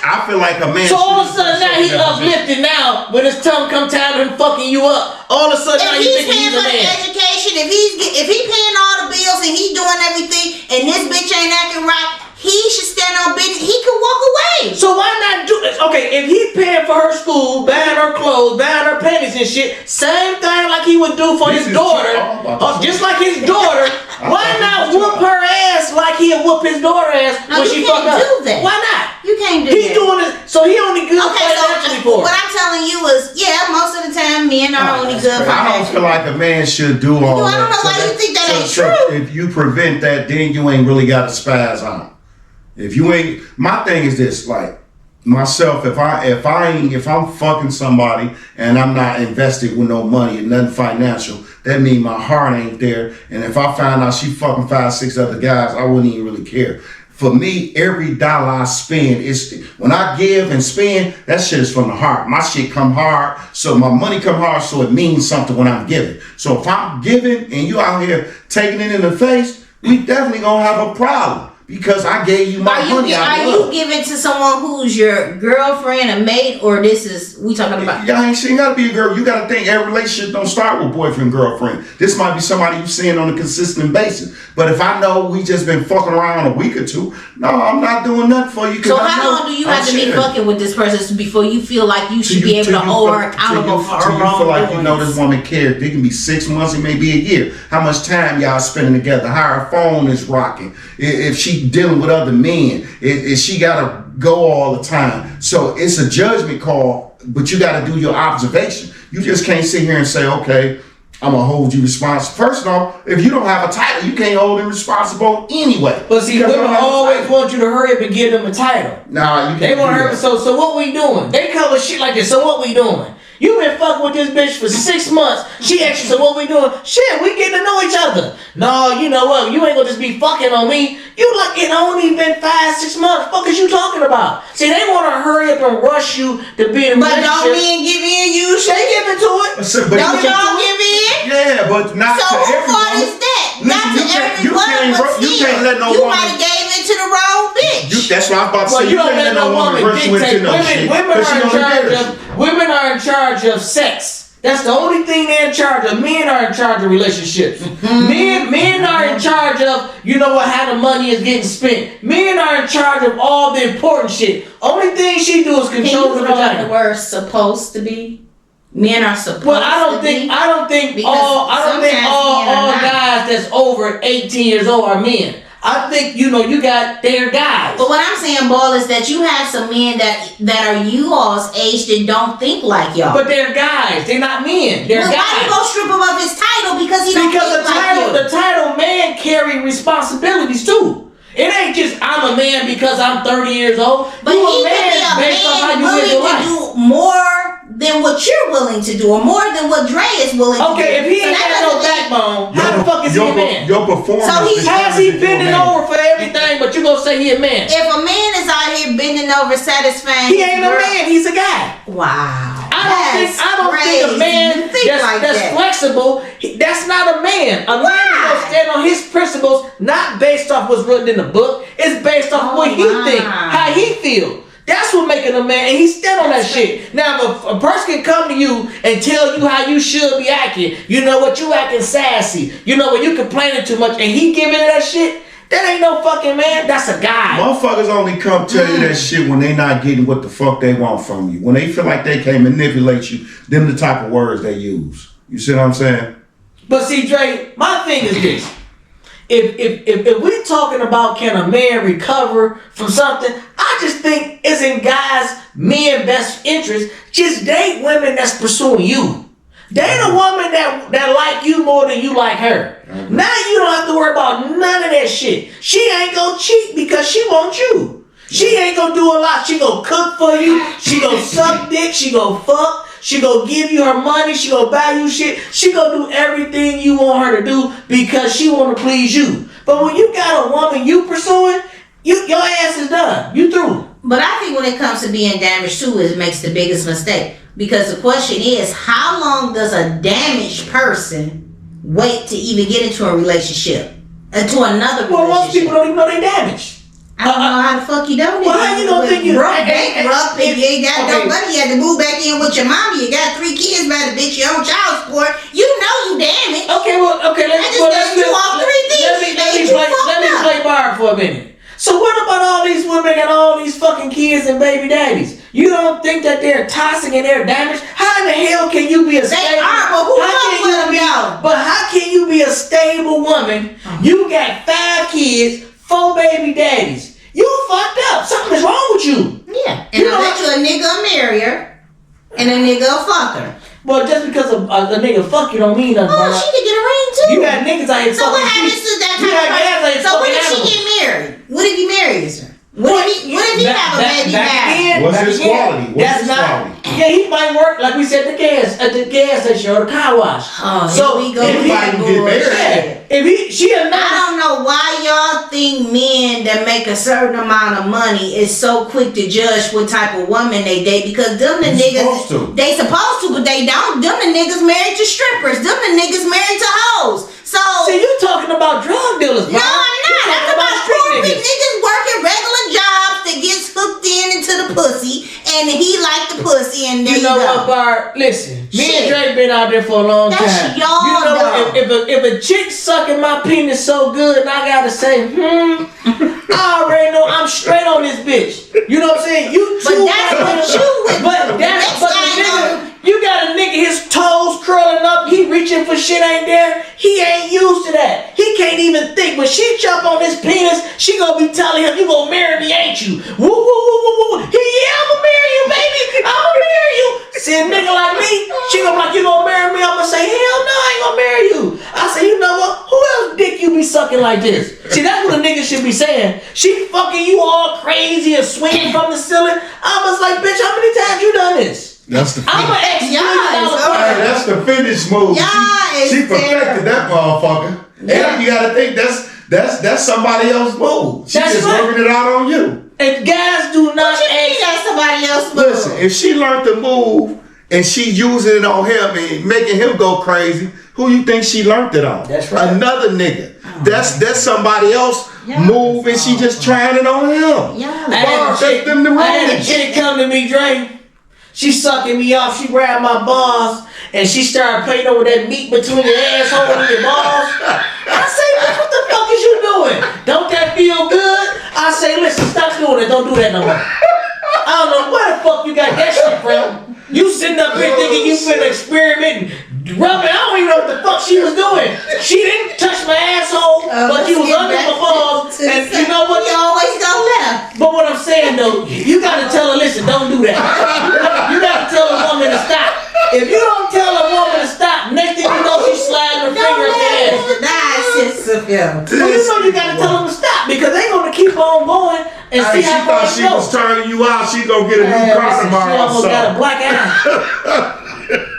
I feel like a man. So all of a sudden now he uplifted. Now when it's time to him fucking you up, all of a sudden now you think he's a man. Education, if he paying all the bills and he doing everything, and this bitch ain't acting right, he should stand on business. He could walk away. So why not do this? Okay, if he paying for her school, buying her clothes, buying her panties and shit, same thing like he would do for his daughter, just like his daughter. Why not whoop her ass like he'll whoop his daughter ass when she fuck up? Do that. Why not? You can't do He's that. doing it, so he only good financially for what her. I'm telling you is, yeah, most of the time men are only good financially. I don't feel like a man should do all that. I don't know why you think that ain't true. If you prevent that, then you ain't really got to spaz on. If you ain't, my thing is this, like myself, if I'm fucking somebody and I'm not invested with no money and nothing financial, that means my heart ain't there. And if I find out she fucking 5, 6 other guys, I wouldn't even really care. For me, every dollar I spend is, when I give and spend, that shit is from the heart. My shit come hard, so my money come hard, so it means something when I'm giving. So if I'm giving and you out here taking it in the face, we definitely gonna have a problem. Because I gave you my money. Are you giving to someone who's your girlfriend, a mate, or this is we talking about? Yeah, she ain't gotta be a girl. You gotta think every relationship don't start with boyfriend, girlfriend. This might be somebody you seeing on a consistent basis. But if I know we just been fucking around a week or two, no, I'm not doing nothing for you. So how long do you have to be fucking with this person before you feel like you should be able to hold her accountable for her wrongdoings? You feel like you know this woman cares. It can be 6 months, it may be a year. How much time y'all spending together? How her phone is rocking? If she dealing with other men, if she gotta go all the time. So it's a judgment call, but you gotta do your observation. You just can't sit here and say, okay, I'm gonna hold you responsible. First off, if you don't have a title, you can't hold him responsible anyway. But see, women always want you to hurry up and give them a title. Nah, you can't. They want to hurry up. So what we doing? They cover shit like this. So what we doing? You been fucking with this bitch for 6 months. She asked you, so what we doing? Shit, we getting to know each other. No, you know what? You ain't gonna just be fucking on me. You like, it only been 5, 6 months. Fuck is you talking about? See, they want to hurry up and rush you to be in a relationship. But don't men give in, you should give into it. Don't y'all give in? Yeah, but not so to everyone. So who fault is that? Not to everyone, but you can't let no you woman. might have gave in to the wrong bitch. That's what I'm about to say. You don't let no woman dictate. Women are in charge of sex. That's the only thing they're in charge of. Men are in charge of relationships. Men are in charge of, you know what, how the money is getting spent. Men are in charge of all the important shit. Only thing she do is control the vagina. The word supposed to be. Men are supposed to be. I don't think all guys that's over 18 years old are men. I think, you got their guys. But what I'm saying, Ball, is that you have some men that are you all's age that don't think like y'all. But they're guys. They're not men. They're guys. Why you go strip him of his title because he don't think like you? The title man carry responsibilities too. It ain't just I'm a man because I'm 30 years old. But you he a man based on how you live your life. Do more than what you're willing to do, or more than what Dre is willing to do. Okay, if he ain't got no backbone, how the fuck is he a man? Your performance. So how's he bending over for everything, but you gonna say he a man? If a man is out here bending over, satisfying, he ain't a man. He's a guy. Wow. I don't think a man that's flexible. That's not a man. A man will stand on his principles, not based off what's written in the book. It's based off what he think, how he feel. That's what making a man, and he stand on that shit. Now, if a person can come to you and tell you how you should be acting, you know what, you acting sassy, you know what, you complaining too much, and he giving that shit, That ain't no fucking man. That's a guy. Motherfuckers only come tell you that shit when they not getting what the fuck they want from you. When they feel like they can't manipulate you, them the type of words they use. You see what I'm saying? But see, Dre, my thing is this. If we talking about can a man recover from something, I just think it's in guys' men best interest. Just date women that's pursuing you. Date a woman that like you more than you like her. Now you don't have to worry about none of that shit. She ain't gonna cheat because she wants you. She ain't gonna do a lot. She gonna cook for you. She gonna suck dick. She gonna fuck. She gonna give you her money. She gonna buy you shit. She gonna do everything you want her to do because she wanna please you. But when you got a woman you pursuing, your ass is done. You through. But I think when it comes to being damaged too, it makes the biggest mistake. Because the question is, how long does a damaged person wait to even get into a relationship? To another relationship? Well, most people don't even know they damaged. I don't know how the fuck you don't. Well, how you gonna think you bankrupt if you ain't got no money? You had to move back in with your mama. You got 3 kids by the bitch. Your own child support. You know you damaged. Okay, let's play bar for a minute. So what about all these women and all these fucking kids and baby daddies? You don't think that they're toxic and they're damaged? How in the hell can you be a stable? They are, but who knows with them, y'all? But how can you be a stable woman? You got 5 kids, 4 baby daddies. You fucked up. Something is wrong with you. Yeah. And I bet you a nigga marry her and a nigga fuck her. Well, just because a nigga fuck you don't mean nothing. Oh, she could get a ring too. You got niggas out here so what happens to that type of person? So when did she get married? What if he marries her? What if he have a baby now? What's his quality? Yeah, he might work like we said at the gas station or the car wash. Oh, so we go. If he get married, I don't know why y'all think men that make a certain amount of money is so quick to judge what type of woman they date because them the niggas they supposed to, but they don't. Them the niggas married to strippers. Them the niggas married to hoes. So see, you talking about drug dealers, bro. No, I'm not. I'm about poor niggas working regular jobs that gets hooked into the pussy, and he like the pussy, and there you know go. What, Bart? Listen, me and Drake been out there for a long time. Y'all you know what? If a chick sucking my penis so good, and I gotta say, I already know I'm straight on this bitch. You know what I'm saying? But that's what you with. But the nigga, you got a nigga, his toes curling up, he reaching for shit ain't there. He ain't used to that. He can't even think. When she jump on his penis, she gonna be telling him, you gonna marry me, ain't you? Woo, woo, woo, woo, woo. Yeah, I'ma marry you, baby. I'ma marry you. See a nigga like me, she gonna be like, you gonna marry me? I'ma say, hell no, I ain't gonna marry you. I say, you know what? Who else dick you be sucking like this? See, that's what a nigga should be saying. She fucking you all crazy and swinging from the ceiling. I was like, bitch, how many times you done this? That's the I'm an that's the finish move. She perfected that motherfucker. And you gotta think that's somebody else's move. She just working it out on you. And guys do not that's somebody else's move. Listen, if she learned the move and she using it on him and making him go crazy, who you think she learned it on? That's right. Another nigga. That's somebody else move and she just trying it on him. Yeah. I had a chick come to me, Dre. She sucking me off. She grabbed my balls and she started playing over that meat between your asshole and your balls. I say, bitch, what the fuck is you doing? Don't that feel good? I say, listen, stop doing it. Don't do that no more. I don't know where the fuck you got that shit from. You sitting up here thinking you finna experiment and rubbing. I don't even know what the fuck she was doing. She didn't touch my asshole, but she was under my balls. And you know what? You always go left. But what I'm saying though, you gotta tell her, listen, don't do that. You gotta tell a woman to stop. If you don't tell a woman to stop, next thing you know, she's sliding her finger up the ass. Well, you know you gotta tell them to stop because they gonna keep on going and see how far she was turning you out. She gonna get a new car tomorrow. She almost got a black eye.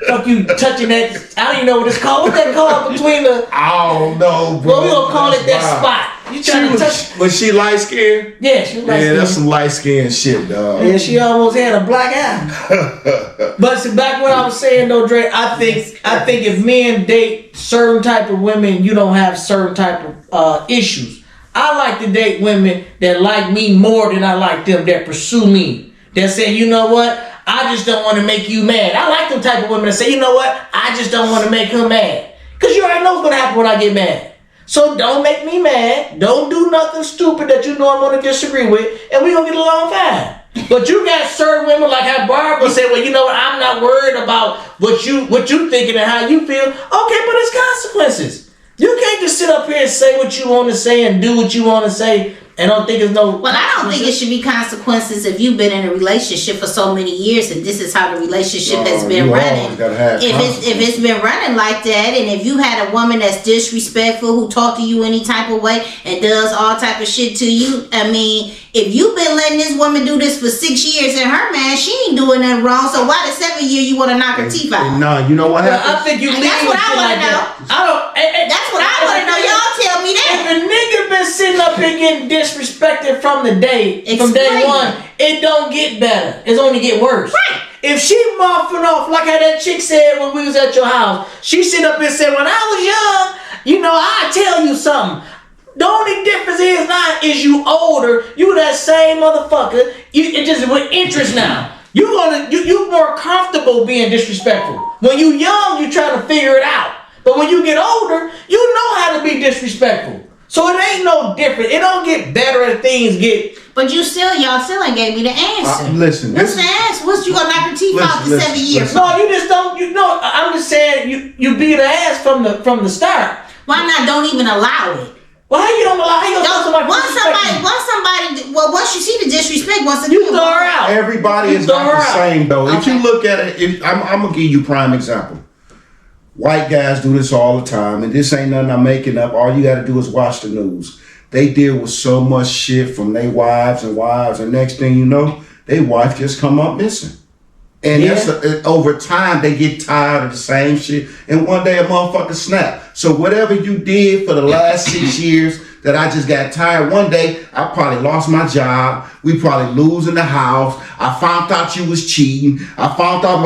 Fuck you touching that? I don't even know what it's called. What's that called between the? I don't know, bro. Well, we gonna call it that spot. You trying to touch? Was she light skinned? Yeah, she was light skinned. Yeah, that's some light skinned shit, dog. Yeah, she almost had a black eye. But see, back what I was saying though, Dre, I think if men date certain type of women, you don't have certain type of issues. I like to date women that like me more than I like them, that pursue me. That say, you know what? I just don't want to make you mad. I like them type of women that say, you know what? I just don't want to make her mad. Because you already know what's going to happen when I get mad. So don't make me mad. Don't do nothing stupid that you know I'm going to disagree with, and we gonna get along fine. But you got certain women like how Barbara said, well, you know what? I'm not worried about what you thinking and how you feel. Okay, but it's consequences. You can't just sit up here and say what you want to say and do what you want to say and don't think it's no. Well, I don't think it should be consequences if you've been in a relationship for so many years and this is how the relationship has been running. If it's been running like that, and if you had a woman that's disrespectful who talk to you any type of way and does all type of shit to you, I mean, if you've been letting this woman do this for 6 years and her man, she ain't doing nothing wrong. So why the 7th year you want to knock her teeth out? No, you know what happened? I think you. That's what I want to know. That's what I want to know. Y'all tell me that. If a nigga been sitting up here getting disrespected from day one, it don't get better. It's only get worse. Right. If she muffing off like how that chick said when we was at your house, she sit up and said, when I was young, you know, I tell you something. The only difference is you older, you that same motherfucker. It just with interest now. You more comfortable being disrespectful. When you young, you trying to figure it out. But when you get older, you know how to be disrespectful. So it ain't no different. It don't get better as things get. But y'all still ain't gave me the answer. Listen. What's the answer? What's you gonna knock her teeth out for 7 years? No, you just don't. You know, I'm just saying you beat her ass from the start. Why not? Don't even allow it. Well, how you don't allow? How you don't once you see the disrespect, you throw her out. Everybody is not the same though. Okay. If you look at it, I'm gonna give you prime example. White guys do this all the time, and this ain't nothing I'm making up. All you got to do is watch the news. They deal with so much shit from their wives, and next thing you know, their wife just come up missing. And over time, they get tired of the same shit, and one day a motherfucker snap. So whatever you did for the last 6 years that I just got tired, one day I probably lost my job. We probably losing the house. I found out you was cheating. I found out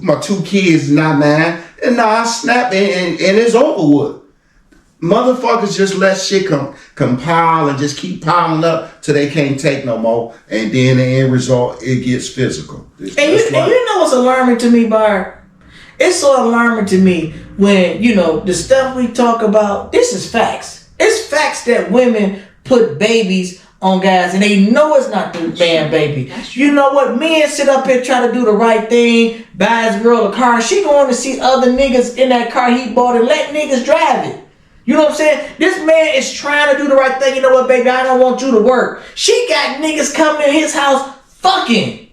my two kids not mine. And now I snap and it's over with. Motherfuckers just let shit compile and just keep piling up till they can't take no more. And then the end result, it gets physical. And you know what's alarming to me, Barb? It's so alarming to me when, you know, the stuff we talk about, this is facts. It's facts that women put babies on guys and they know it's not the man baby. You know what? Men sit up here try to do the right thing, buy his girl a car. She going to see other niggas in that car he bought and let niggas drive it. You know what I'm saying? This man is trying to do the right thing. You know what, baby? I don't want you to work. She got niggas coming in his house fucking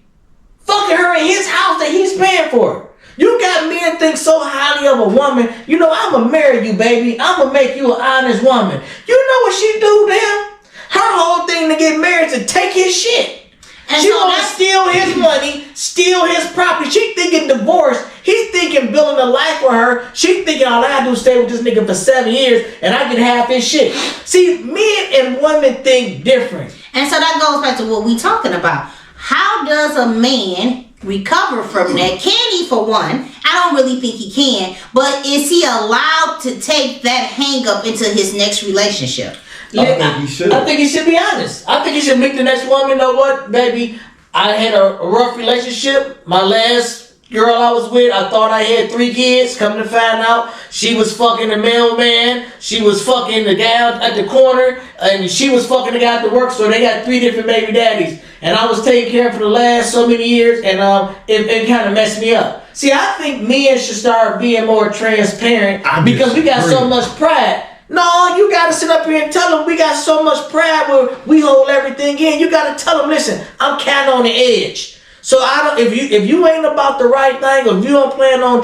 her in his house that he's paying for. You got men think so highly of a woman. You know, I'm going to marry you, baby. I'm going to make you an honest woman. You know what she do to him? Her whole thing to get married is to take his shit. And she want to steal his money, steal his property. She thinking divorce. He's thinking building a life for her. She thinking all I gotta do is stay with this nigga for 7 years and I can have his shit. See, men and women think different. And so that goes back to what we talking about. How does a man recover from that? Can he, for one? I don't really think he can. But is he allowed to take that hang up into his next relationship? I think he should. I think he should be honest. I think he should meet the next woman. Know what, baby? I had a rough relationship. My last girl I was with, I thought I had 3 kids. Come to find out, she was fucking the mailman. She was fucking the guy at the corner, and she was fucking the guy at the work store. They got 3 different baby daddies, and I was taking care of for the last so many years, and it kind of messed me up. See, I think men should start being more transparent because we got so much pride. No, you gotta sit up here and tell them we got so much pride where we hold everything in. You gotta tell them, listen, I'm kind of on the edge. So if you ain't about the right thing, or if you don't plan on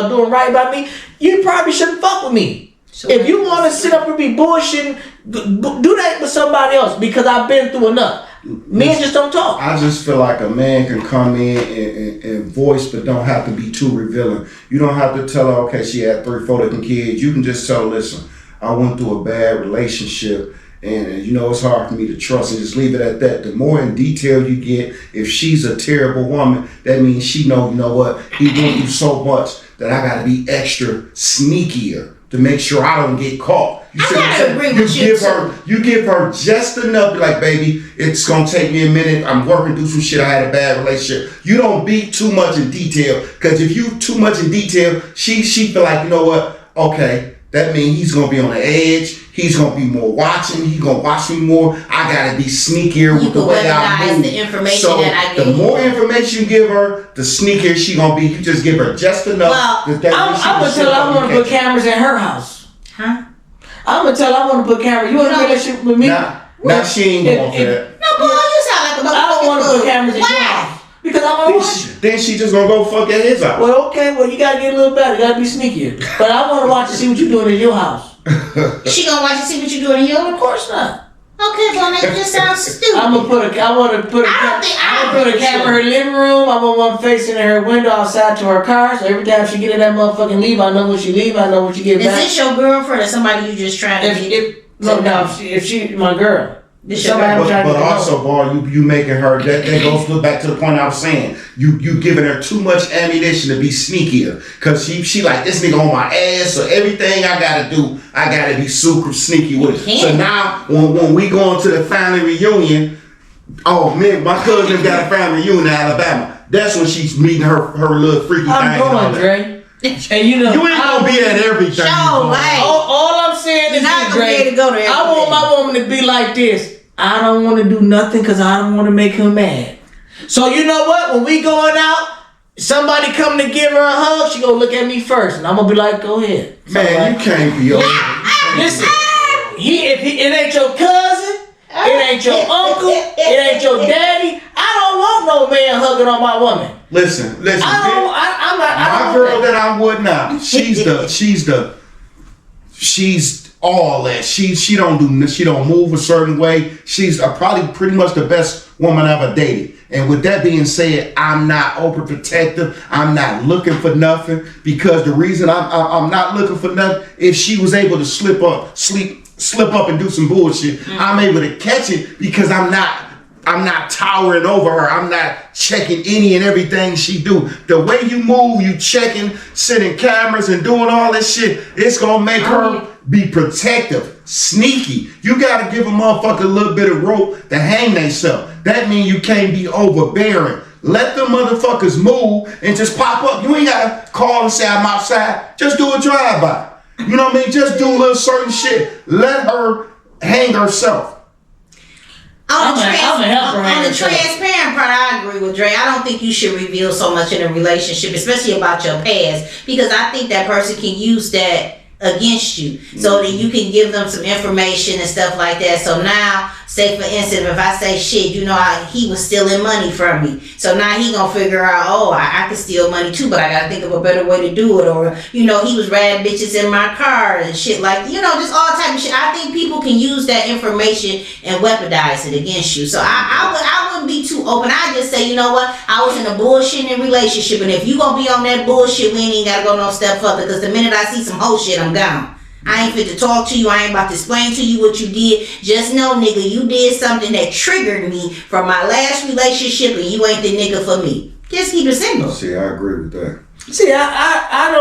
doing right by me, you probably shouldn't fuck with me. So if you want to sit up and be bullshitting, do that with somebody else because I've been through enough. Men just don't talk. I just feel like a man can come in and voice, but don't have to be too revealing. You don't have to tell her, okay, she had 3, 4 different kids. You can just tell her, listen, I went through a bad relationship and you know it's hard for me to trust and just leave it at that. The more in detail you get, if she's a terrible woman, that means she know, you know what, he went through so much that I gotta be extra sneakier to make sure I don't get caught. You give her just enough, like, baby, it's gonna take me a minute. I'm working through some shit. I had a bad relationship. You don't be too much in detail, because if you too much in detail, she feel like, you know what, okay, that means he's gonna be on the edge. He's gonna be more watching. He's gonna watch me more. I gotta be sneakier with the way I move. The information so that I give. The more information you give her, the sneakier she gonna be. You just give her just enough. Well, I'm gonna tell her I want to put cameras in her house. Huh? I'm gonna tell her I want to put cameras. You want to relationship with me? Now she ain't going for that. No, boy, you sound like a motherfucker. I don't want to put cameras in your house. Because I'm gonna watch. Then she just gonna go fuck at his house. Well, okay, you gotta get a little better. You gotta be sneakier. But I want to watch and see what you're doing in your house. She gonna watch and see what you're doing in yours? Of course not. Okay, well, that just sounds stupid. I want to put a camera in her living room. I want one facing her window outside to her car. So every time she get in that motherfucking leave, I know when she leave. I know when she get back. Is this your girlfriend or somebody you just trying to get? If she my girl. But also, boy, you making her. That goes back to the point I was saying. You giving her too much ammunition to be sneakier. Cause she like, this nigga on my ass. So everything I gotta do, I gotta be super sneaky with it. So now when we go into the family reunion, oh man, my cousin got a family reunion in Alabama. That's when she's meeting her little freaky thing. I'm going, Dre. And you know, you ain't gonna be at everything. All I'm saying is, Dre, I want my woman to be like this. I don't want to do nothing because I don't want to make her mad. So you know what? When we going out, somebody come to give her a hug, she gonna look at me first, and I'm gonna be like, "Go ahead." Man, you can't be over. Listen, it ain't your cousin, it ain't your uncle, it ain't your daddy. I don't want no man hugging on my woman. Listen. My girl that I'm with now, she's all that. She don't move a certain way. She's probably pretty much the best woman I've ever dated. And with that being said, I'm not overprotective. I'm not looking for nothing, because the reason I'm not looking for nothing, if she was able to slip up and do some bullshit, I'm able to catch it because I'm not towering over her. I'm not checking any and everything she do. The way you move, you checking, setting cameras and doing all this shit, it's gonna make her be protective, sneaky. You gotta give a motherfucker a little bit of rope to hang themselves. That means you can't be overbearing. Let the motherfuckers move and just pop up. You ain't gotta call and say I'm outside. Just do a drive-by. You know what I mean? Just do a little certain shit. Let her hang herself. On the transparent part, I agree with Dre. I don't think you should reveal so much in a relationship, especially about your past, because I think that person can use that against you. So that you can give them some information and stuff like that. So now, say for instance, if I say shit, you know, he was stealing money from me. So now he gonna figure out, I can steal money too, but I gotta think of a better way to do it. Or, you know, he was riding bitches in my car and shit like, you know, just all type of shit. I think people can use that information and weaponize it against you. So I wouldn't be too open. I just say, you know what, I was in a bullshitting relationship, and if you gonna be on that bullshit, we ain't gotta go no step further, because the minute I see some whole shit, I'm gone. I ain't fit to talk to you. I ain't about to explain to you what you did. Just know, nigga, you did something that triggered me from my last relationship, and you ain't the nigga for me. Just keep it simple. See, I agree with that. See, I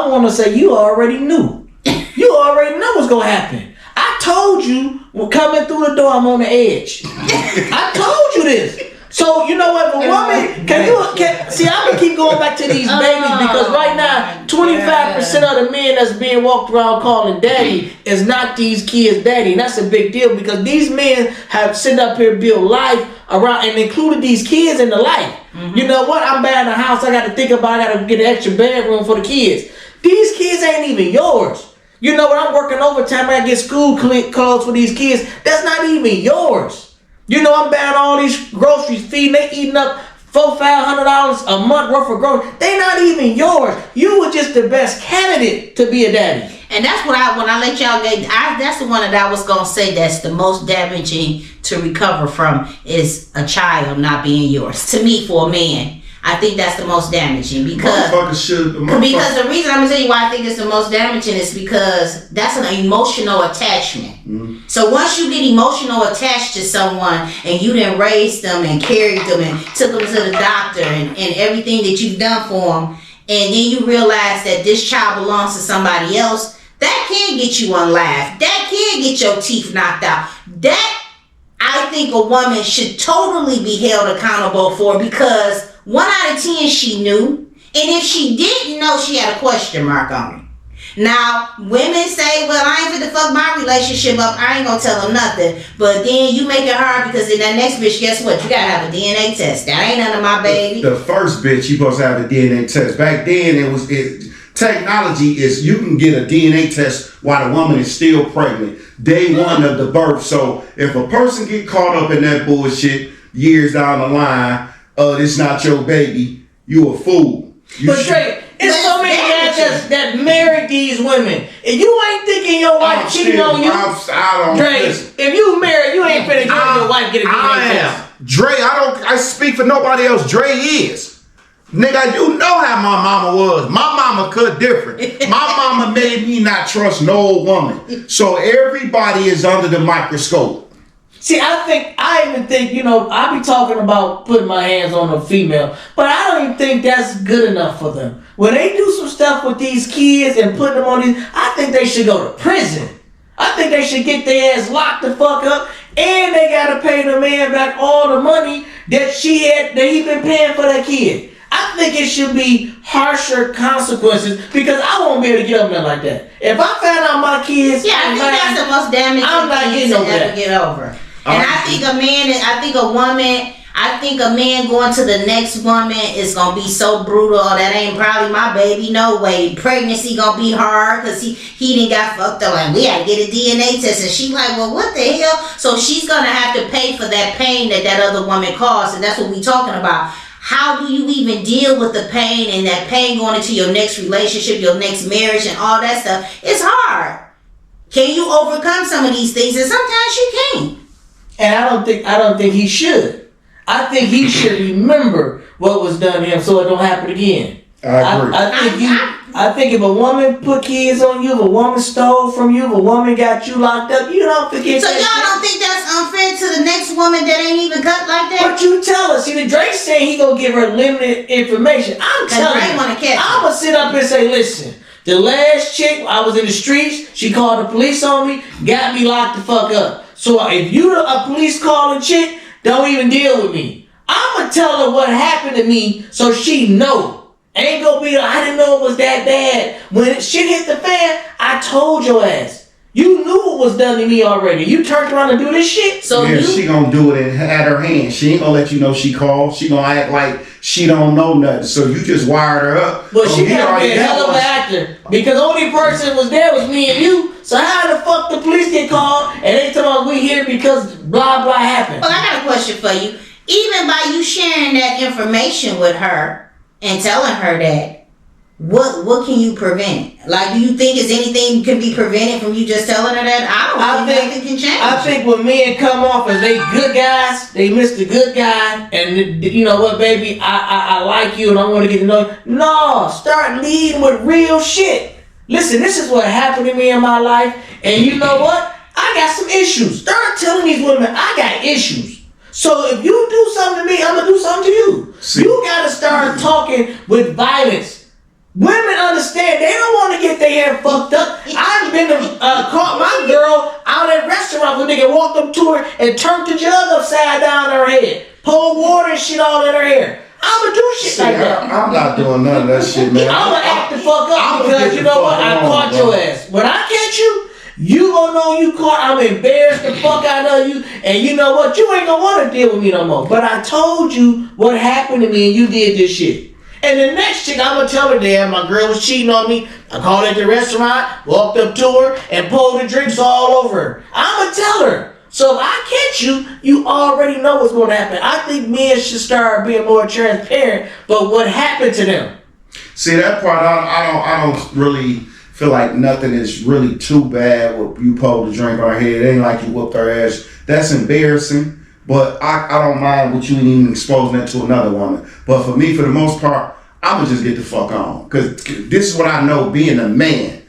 want to say you already knew. You already know what's gonna happen. I told you when coming through the door, I'm on the edge. I told you this. So you know what, the woman, I'm gonna keep going back to these babies, because right now 25% of the men that's being walked around calling daddy is not these kids' daddy, and that's a big deal, because these men have sit up here built life around and included these kids in the life. You know what? I'm buying a house. I got to think about. I got to get an extra bedroom for the kids. These kids ain't even yours. You know what? I'm working overtime. I get school clothes for these kids. That's not even yours. You know, I'm buying all these groceries, feeding, they eating up $400-500 a month worth of groceries. They not even yours. You were just the best candidate to be a daddy. And that's what when I let y'all get, that's the one that I was gonna say that's the most damaging to recover from, is a child not being yours. To me, for a man, I think that's the most damaging, because the reason I'm gonna tell you why I think it's the most damaging is because that's an emotional attachment. So once you get emotional attached to someone, and you done raised them and carried them and took them to the doctor and everything that you've done for them, and then you realize that this child belongs to somebody else, that can get you unlived. That can get your teeth knocked out. That, I think a woman should totally be held accountable for, because 1 out of 10 she knew, and if she didn't know, she had a question mark on it. Now, women say, well, I ain't finna fuck my relationship up. I ain't gonna tell them nothing. But then you make it hard because in that next bitch, guess what? You gotta have a DNA test. That ain't none of my baby. The first bitch, you supposed to have a DNA test. Back then, technology is you can get a DNA test while the woman is still pregnant. Day one of the birth. So if a person get caught up in that bullshit years down the line, it's not your baby, you a fool. But Drake, it's so many guys that married these women. If you ain't thinking your wife cheating on you, Drake, if you married, you ain't finna get your wife get a DNA test. Dre, I speak for nobody else. Dre is. Nigga, you know how my mama was. My mama cut different. My mama made me not trust no woman. So everybody is under the microscope. See, I even think, I be talking about putting my hands on a female, but I don't even think that's good enough for them. When they do some stuff with these kids and put them on these, I think they should go to prison. I think they should get their ass locked the fuck up, and they gotta pay the man back all the money that he been paying for that kid. I think it should be harsher consequences because I won't be able to get up there like that. If I found out my kids, I think that's the most damaging thing to ever get over. And I think a man going to the next woman is gonna be so brutal. Oh, that ain't probably my baby. No way. Pregnancy gonna be hard because he didn't got fucked up and we had to get a DNA test. And she like, well, what the hell? So she's gonna have to pay for that pain that other woman caused, and that's what we talking about. How do you even deal with the pain and that pain going into your next relationship, your next marriage, and all that stuff? It's hard. Can you overcome some of these things? And sometimes you can't. And I don't think he should. I think he should remember what was done to him so it don't happen again. I agree. I think if a woman put kids on you, if a woman stole from you, if a woman got you locked up, you don't forget. So y'all don't think that's unfair to the next woman that ain't even cut like that? But you tell us. See, the Drake saying he gonna give her limited information. I'm telling you, I'm gonna sit up and say, listen, the last chick, I was in the streets, she called the police on me, got me locked the fuck up. So if you a police calling chick, don't even deal with me. I'm gonna tell her what happened to me so she know. Ain't gonna be, I didn't know it was that bad. When shit hit the fan, I told your ass. You knew what was done to me already. You turned around and do this shit. So she gonna do it at her hand. She ain't gonna let you know she called. She gonna act like she don't know nothing. So you just wired her up. But she gotta be a hell of an actor. Because the only person was there was me and you. So how the fuck the police get called and they tell us we here because blah blah happened? Well, I got a question for you. Even by you sharing that information with her and telling her that, what can you prevent? Like, do you think is anything can be prevented from you just telling her that? I don't think nothing can change. I think when men come off as they good guys, they Mr. Good Guy, and you know what, baby, I like you and I want to get to know you. No, start leading with real shit. Listen, this is what happened to me in my life, and you know what? I got some issues. Start telling these women I got issues. So if you do something to me, I'm gonna do something to you. See? You gotta start talking with violence. Women understand they don't want to get their hair fucked up. I've been caught my girl out at restaurants when nigga walked up to her and turned the jug upside down her head, poured water and shit all in her hair. I'ma do shit like that. I'm not doing none of that shit, man. I'ma act the fuck up because you know what? I caught your ass. When I catch you, you gonna know you caught. I'm embarrassed the fuck out of you, and you know what? You ain't gonna want to deal with me no more. But I told you what happened to me, and you did this shit. And the next chick, I'm gonna tell her, damn, my girl was cheating on me. I called her at the restaurant, walked up to her, and poured the drinks all over her. I'm gonna tell her. So if I catch you, you already know what's gonna happen. I think men should start being more transparent. But what happened to them? See, that part, I don't really feel like nothing is really too bad when you pull the drink on her head. It ain't like you whooped her ass. That's embarrassing, but I don't mind with you even exposing that to another woman. But for me, for the most part, I'ma just get the fuck on. Because this is what I know, being a man.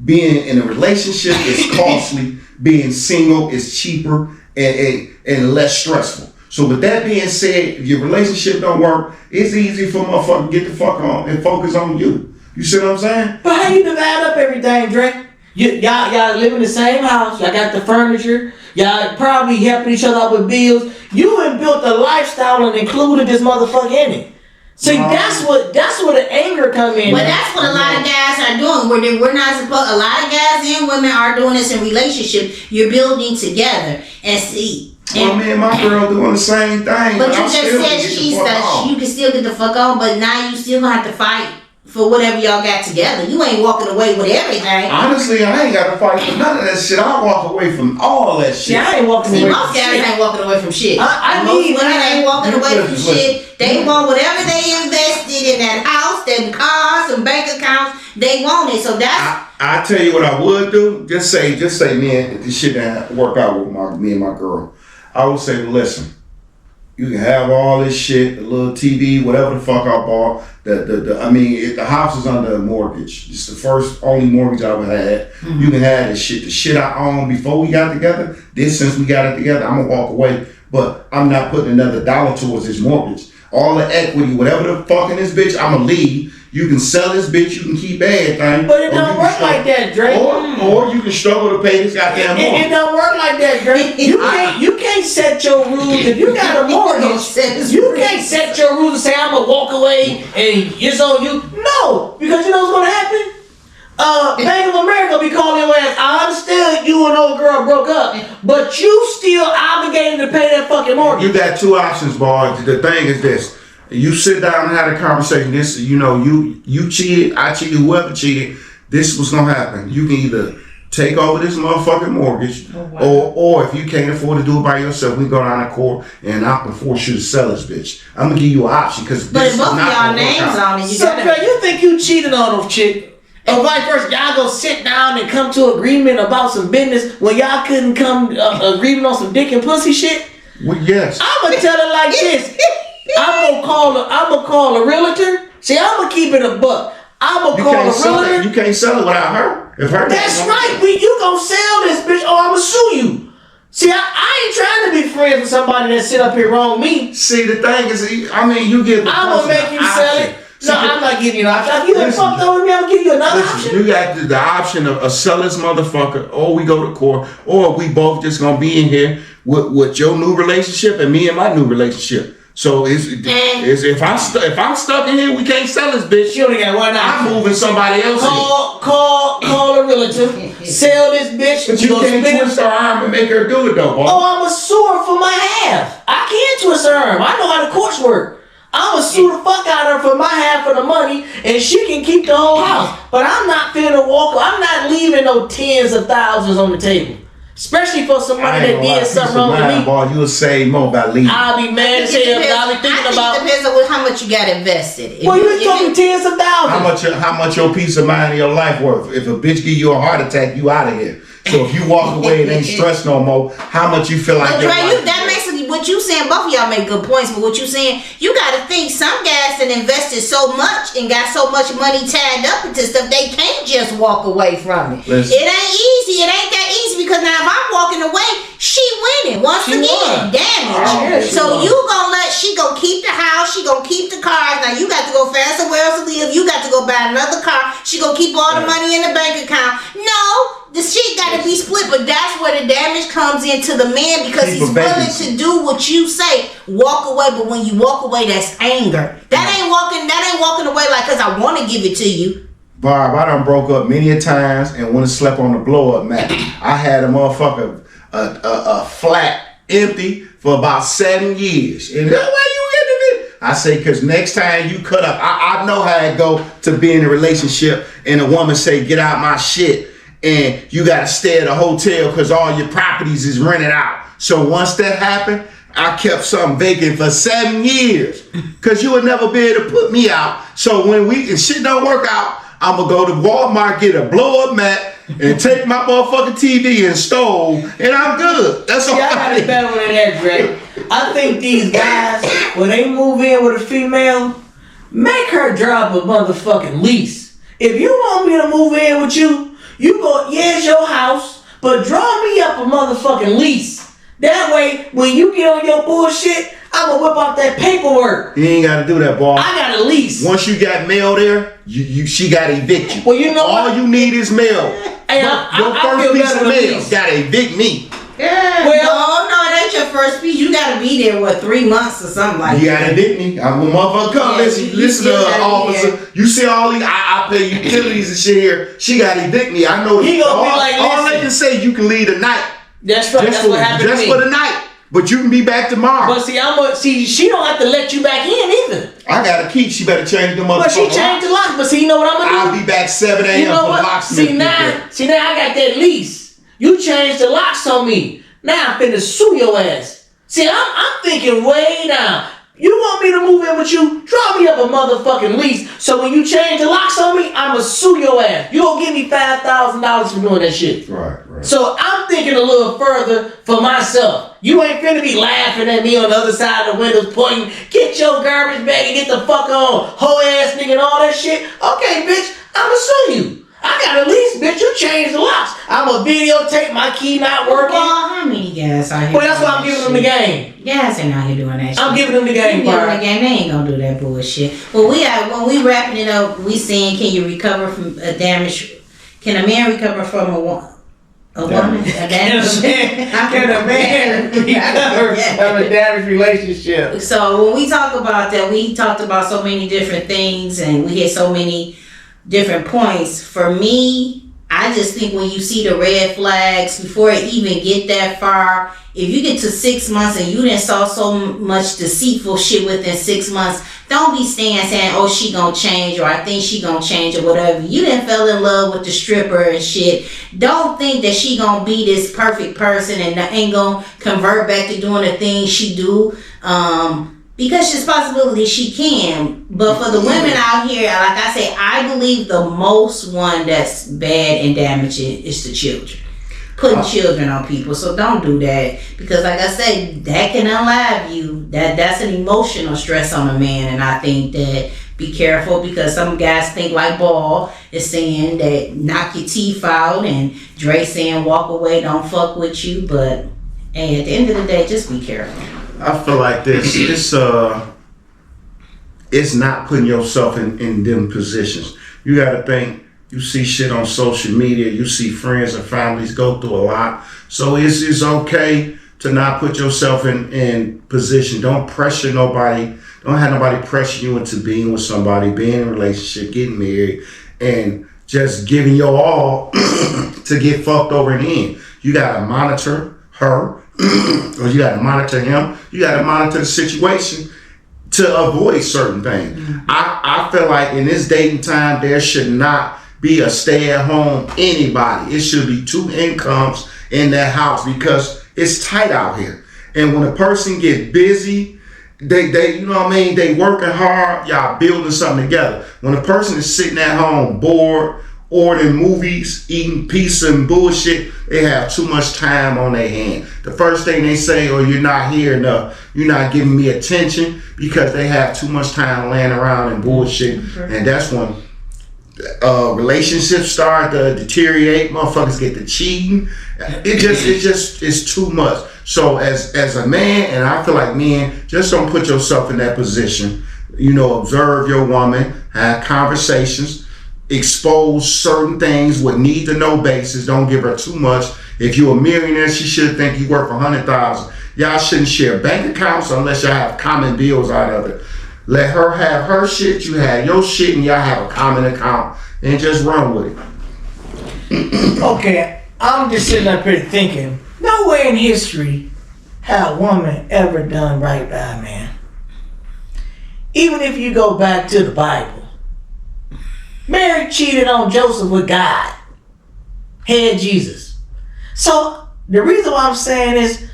Being in a relationship is costly. Being single is cheaper and less stressful. So with that being said, if your relationship don't work, it's easy for motherfucker to get the fuck on and focus on you. You see what I'm saying? But how you divide up everything, Drake? Y'all live in the same house. Y'all got the furniture. Y'all probably helping each other out with bills. You have built a lifestyle and included this motherfucker in it. See, that's where the anger come in. But that's what a lot of guys are doing. We're not supposed. A lot of guys and women are doing this in relationships. You're building together and see. Well, me and my girl doing the same thing. But you just said you can still get the fuck on, but now you still gonna have to fight for whatever y'all got together. You ain't walking away with everything. Honestly, I ain't got to fight for none of that shit. I walk away from all that shit. Yeah, I ain't walking away. Most guys ain't walking away from shit. Most women ain't walking away from shit. They want whatever they invested in that house, them cars, some bank accounts. They want it. So that's. I tell you what I would do. Just say, man, if this shit didn't work out with me and my girl, I would say, listen. You can have all this shit, the little TV, whatever the fuck I bought. The house is under a mortgage. It's the only mortgage I ever had. Mm-hmm. You can have this shit. The shit I owned before we got together, since we got it together, I'm gonna walk away. But I'm not putting another dollar towards this mortgage. All the equity, whatever the fuck in this bitch, I'm gonna leave. You can sell this bitch, you can keep everything. But it don't work like that, Drake. Or you can struggle to pay this goddamn mortgage. It don't work like that, Drake. You can't set your rules. If you got a mortgage, you can't set your rules and say, I'm gonna walk away and it's on you. No, because you know what's gonna happen? Bank of America be calling your ass. I understood you and old girl broke up, but you still obligated to pay that fucking mortgage. You got two options, boy. The thing is this. You sit down and have a conversation. This, you cheated, I cheated, whoever cheated. This was gonna happen. You can either take over this motherfucking mortgage, or if you can't afford to do it by yourself, we go down to court and I can force you to sell this bitch. I'm gonna give you an option because but both of y'all names on it. You think you cheated on them chick? Or vice versa, y'all go sit down and come to agreement about some business when y'all couldn't come agreement on some dick and pussy shit? Well, yes. I'm gonna tell it like this. I'm gonna call a realtor. See, I'm gonna keep it a buck. I'm gonna call a realtor. You can't sell it without her. That's right. You gonna sell this bitch or I'm gonna sue you. See, I ain't trying to be friends with somebody that sit up here wrong me. See, the thing is, you give the I'm gonna make you sell it. No, I'm not giving you an option. If you ain't fucked up with me, I'm gonna give you another option. You got the option of sell this motherfucker, or we go to court, or we both just gonna be in here with your new relationship and me and my new relationship. So if I'm stuck in here, we can't sell this bitch. You only got one option. I'm moving somebody else. Call a realtor. Sell this bitch. But you can't twist her arm and make her do it though, boy. Oh, I'm a sue her for my half. I can't twist her arm. I know how the courts work. I'm gonna sue the fuck out of her for my half of the money, and she can keep the whole house. But I'm not finna walk. I'm not leaving no tens of thousands on the table. Especially for somebody that did something wrong with me. Boy, you'll save more by leaving. I'll be mad as hell. I'll be thinking about. It depends on how much you got invested. Well, you're talking tens of thousands. How much your peace of mind and your life worth? If a bitch give you a heart attack, you out of here. So if you walk away and ain't stressed no more, how much you feel like? But Dre, that makes what you saying. Both of y'all make good points, but what you saying, you got to think some guys that invested so much and got so much money tied up into stuff, they can't just walk away from it. Listen. It ain't easy. It ain't that easy because now if I'm walking away, she winning once again. Damage. So you she gonna keep the house, she gonna keep the cars. Now you got to go find somewhere else to live. You got to go buy another car. She gonna keep all the money in the bank account. No. The shit gotta be split, but that's where the damage comes into the man because he's willing to do what you say. Walk away, but when you walk away, that's anger. That ain't walking away like cause I wanna give it to you. Barb, I done broke up many a times and went and slept on the blow up mat. I had a motherfucker a flat empty for about 7 years. And that's why you in it. I say, cause next time you cut up, I know how it go to be in a relationship and a woman say, get out my shit. And you gotta stay at a hotel because all your properties is rented out. So once that happened, I kept something vacant for 7 years because you would never be able to put me out. So when shit don't work out, I'm gonna go to Walmart, get a blow up mat, and take my motherfucking TV and stove, and I'm good. That's all. I got it better than that, Drake. I think these guys, when they move in with a female, make her drop a motherfucking lease. If you want me to move in with you, you go, yeah, it's your house, but draw me up a motherfucking lease. That way, when you get on your bullshit, I'm gonna whip out that paperwork. You ain't gotta do that, boy. I got a lease. Once you got mail there, she gotta evict you. Well, you know all what? you need is mail. Hey, your first piece of mail gotta evict me. Yeah. Well, no, they at your first speech, you gotta be there, 3 months or something like that. You gotta evict me. I'm a motherfucker. Come, listen to her, officer. You see all these, I pay utilities and shit here. She gotta evict me. I know. He gonna be like, all they can say, you can leave tonight. That's right. That's what happened to me. Just for the night. But you can be back tomorrow. But see, she don't have to let you back in either. I got a key. She better change the motherfucker. But she changed the locks. But see, you know what I'm gonna do? I'll be back 7 a.m. You know for what? locks. See now I got that lease. You changed the locks on me. Now I'm finna sue your ass. See, I'm thinking way down. You want me to move in with you? Draw me up a motherfucking lease. So when you change the locks on me, I'ma sue your ass. You gonna give me $5,000 for doing that shit. Right. So I'm thinking a little further for myself. You ain't finna be laughing at me on the other side of the windows pointing, get your garbage bag and get the fuck on, hoe ass nigga and all that shit. Okay, bitch, I'ma sue you. I got a lease, bitch. You changed the locks. I'ma videotape my key not working. Well, how many guys out here? Well, that's why I'm giving them the game. Guys ain't out here doing that shit. I'm giving them the game, They ain't gonna do that bullshit. Well, when we wrapping it up, we saying, can you recover from a damage? Can a man recover from a woman? A damage? Can a man recover from a damaged relationship? So when we talk about that, we talked about so many different things, and we hit so many different points. For me, I just think when you see the red flags before it even get that far, if you get to 6 months and you didn't saw so much deceitful shit within 6 months, don't be saying, oh, she gonna change, or I think she gonna change, or whatever. You didn't fell in love with the stripper and shit. Don't think that she gonna be this perfect person and ain't gonna convert back to doing the things she do. Because there's possibility she can. But for the women out here, like I say, I believe the most one that's bad and damaging is the children. Putting children on people. So don't do that. Because like I said, that can unalive you. That's an emotional stress on a man. And I think that be careful, because some guys think like Ball is saying that knock your teeth out, and Dre saying walk away, don't fuck with you. But hey, at the end of the day, just be careful. I feel like this. It's not putting yourself in them positions. You got to think. You see shit on social media. You see friends and families go through a lot. So it's okay to not put yourself in position. Don't pressure nobody. Don't have nobody pressure you into being with somebody, being in a relationship, getting married, and just giving your all to get fucked over in the end. You got to monitor her. Or you got to monitor him. You got to monitor the situation to avoid certain things. Mm-hmm. I feel like in this dating time, there should not be a stay-at-home anybody. It should be 2 incomes in that house, because it's tight out here. And when a person gets busy, they you know what I mean, they working hard, y'all building something together. When a person is sitting at home bored, ordering movies, eating pizza and bullshit, they have too much time on their hand. The first thing they say, oh, you're not here enough, you're not giving me attention, because they have too much time laying around and bullshit. Mm-hmm. And that's when relationships start to deteriorate, motherfuckers get to cheating. It just is too much. So as a man, and I feel like men, just don't put yourself in that position. You know, observe your woman, have conversations, expose certain things with need to know basis. Don't give her too much. If you're a millionaire, she should think you worth $100,000. Y'all shouldn't share bank accounts unless y'all have common bills out of it. Let her have her shit, you have your shit, and y'all have a common account, and just run with it. Okay, I'm just sitting up here thinking, nowhere in history had a woman ever done right by a man. Even if you go back to the Bible, Mary cheated on Joseph with God, had Jesus. So the reason why I'm saying is,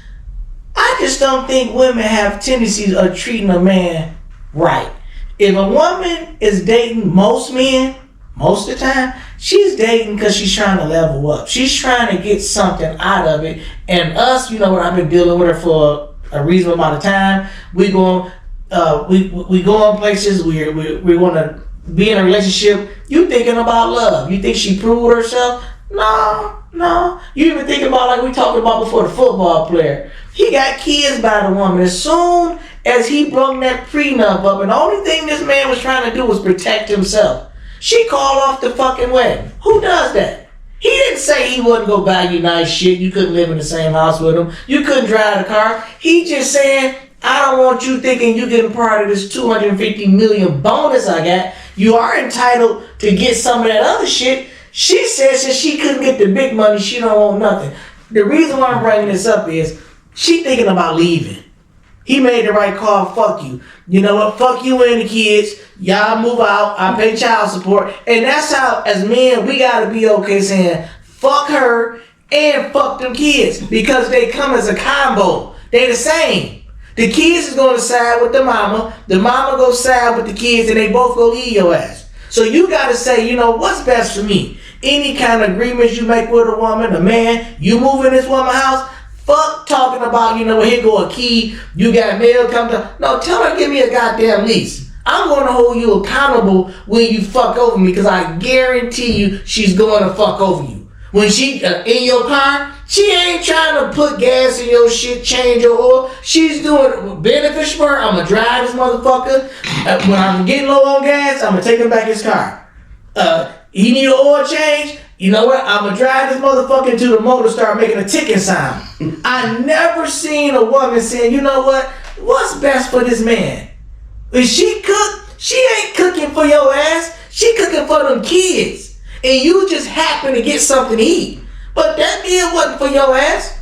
I just don't think women have tendencies of treating a man right. If a woman is dating most men, most of the time, she's dating because she's trying to level up. She's trying to get something out of it. And us, you know what, I've been dealing with her for a reasonable amount of time. We go on places, we want to be in a relationship. You thinking about love. You think she proved herself? No. You even thinking about, like we talked about before, the football player. He got kids by the woman. As soon as he broke that prenup up, and the only thing this man was trying to do was protect himself, she called off the fucking wedding. Who does that? He didn't say he wouldn't go buy you nice shit. You couldn't live in the same house with him. You couldn't drive the car. He just saying, I don't want you thinking you getting part of this 250 million bonus I got. You are entitled to get some of that other shit. She said since she couldn't get the big money, she don't want nothing. The reason why I'm bringing this up is she thinking about leaving. He made the right call. Fuck you. You know what? Fuck you and the kids. Y'all move out. I pay child support. And that's how, as men, we gotta be okay saying, fuck her and fuck them kids. Because they come as a combo. They the same. The kids is gonna side with the mama. The mama go side with the kids, and they both go leave your ass. So you gotta say, you know, what's best for me? Any kind of agreements you make with a woman, a man, you move in this woman's house, fuck talking about, you know, here go a key, you got mail come to. No, tell her give me a goddamn lease. I'm going to hold you accountable when you fuck over me, because I guarantee you she's going to fuck over you. When she in your car, she ain't trying to put gas in your shit, change your oil. She's doing beneficial for her. I'm going to drive this motherfucker. When I'm getting low on gas, I'm going to take him back his car. He need an oil change. You know what? I'm going to drive this motherfucker into the motor, start making a ticking sound. I never seen a woman saying, you know what? What's best for this man? When she cook, she ain't cooking for your ass. She cooking for them kids. And you just happen to get something to eat. But that meal wasn't for your ass.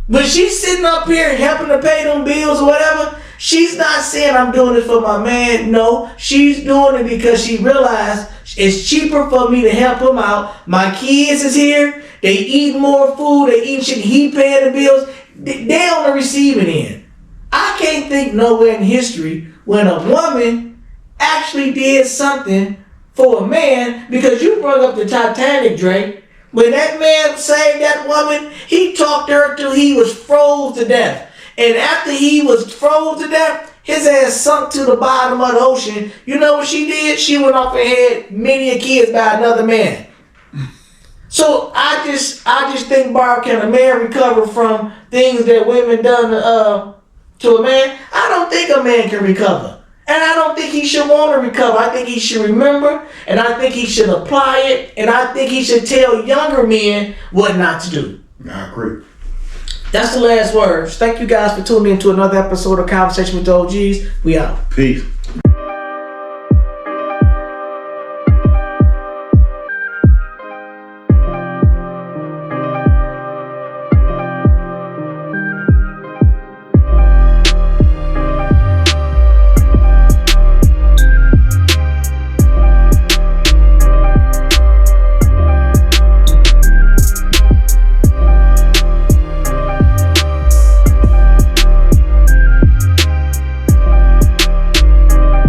When she's sitting up here helping to pay them bills or whatever, she's not saying I'm doing this for my man. No, she's doing it because she realized it's cheaper for me to help him out. My kids is here. They eat more food. They eat shit. He paying the bills. They on the receiving end. I can't think nowhere in history when a woman actually did something for a man, because you brought up the Titanic, Dre. When that man saved that woman, he talked to her till he was froze to death. And after he was froze to death, his ass sunk to the bottom of the ocean. You know what she did? She went off and had many kids by another man. So I just think, Barb, can a man recover from things that women done to a man? I don't think a man can recover. And I don't think he should want to recover. I think he should remember, and I think he should apply it, and I think he should tell younger men what not to do. I agree. That's the last words. Thank you guys for tuning in to another episode of Conversation with the OGs. We out. Peace.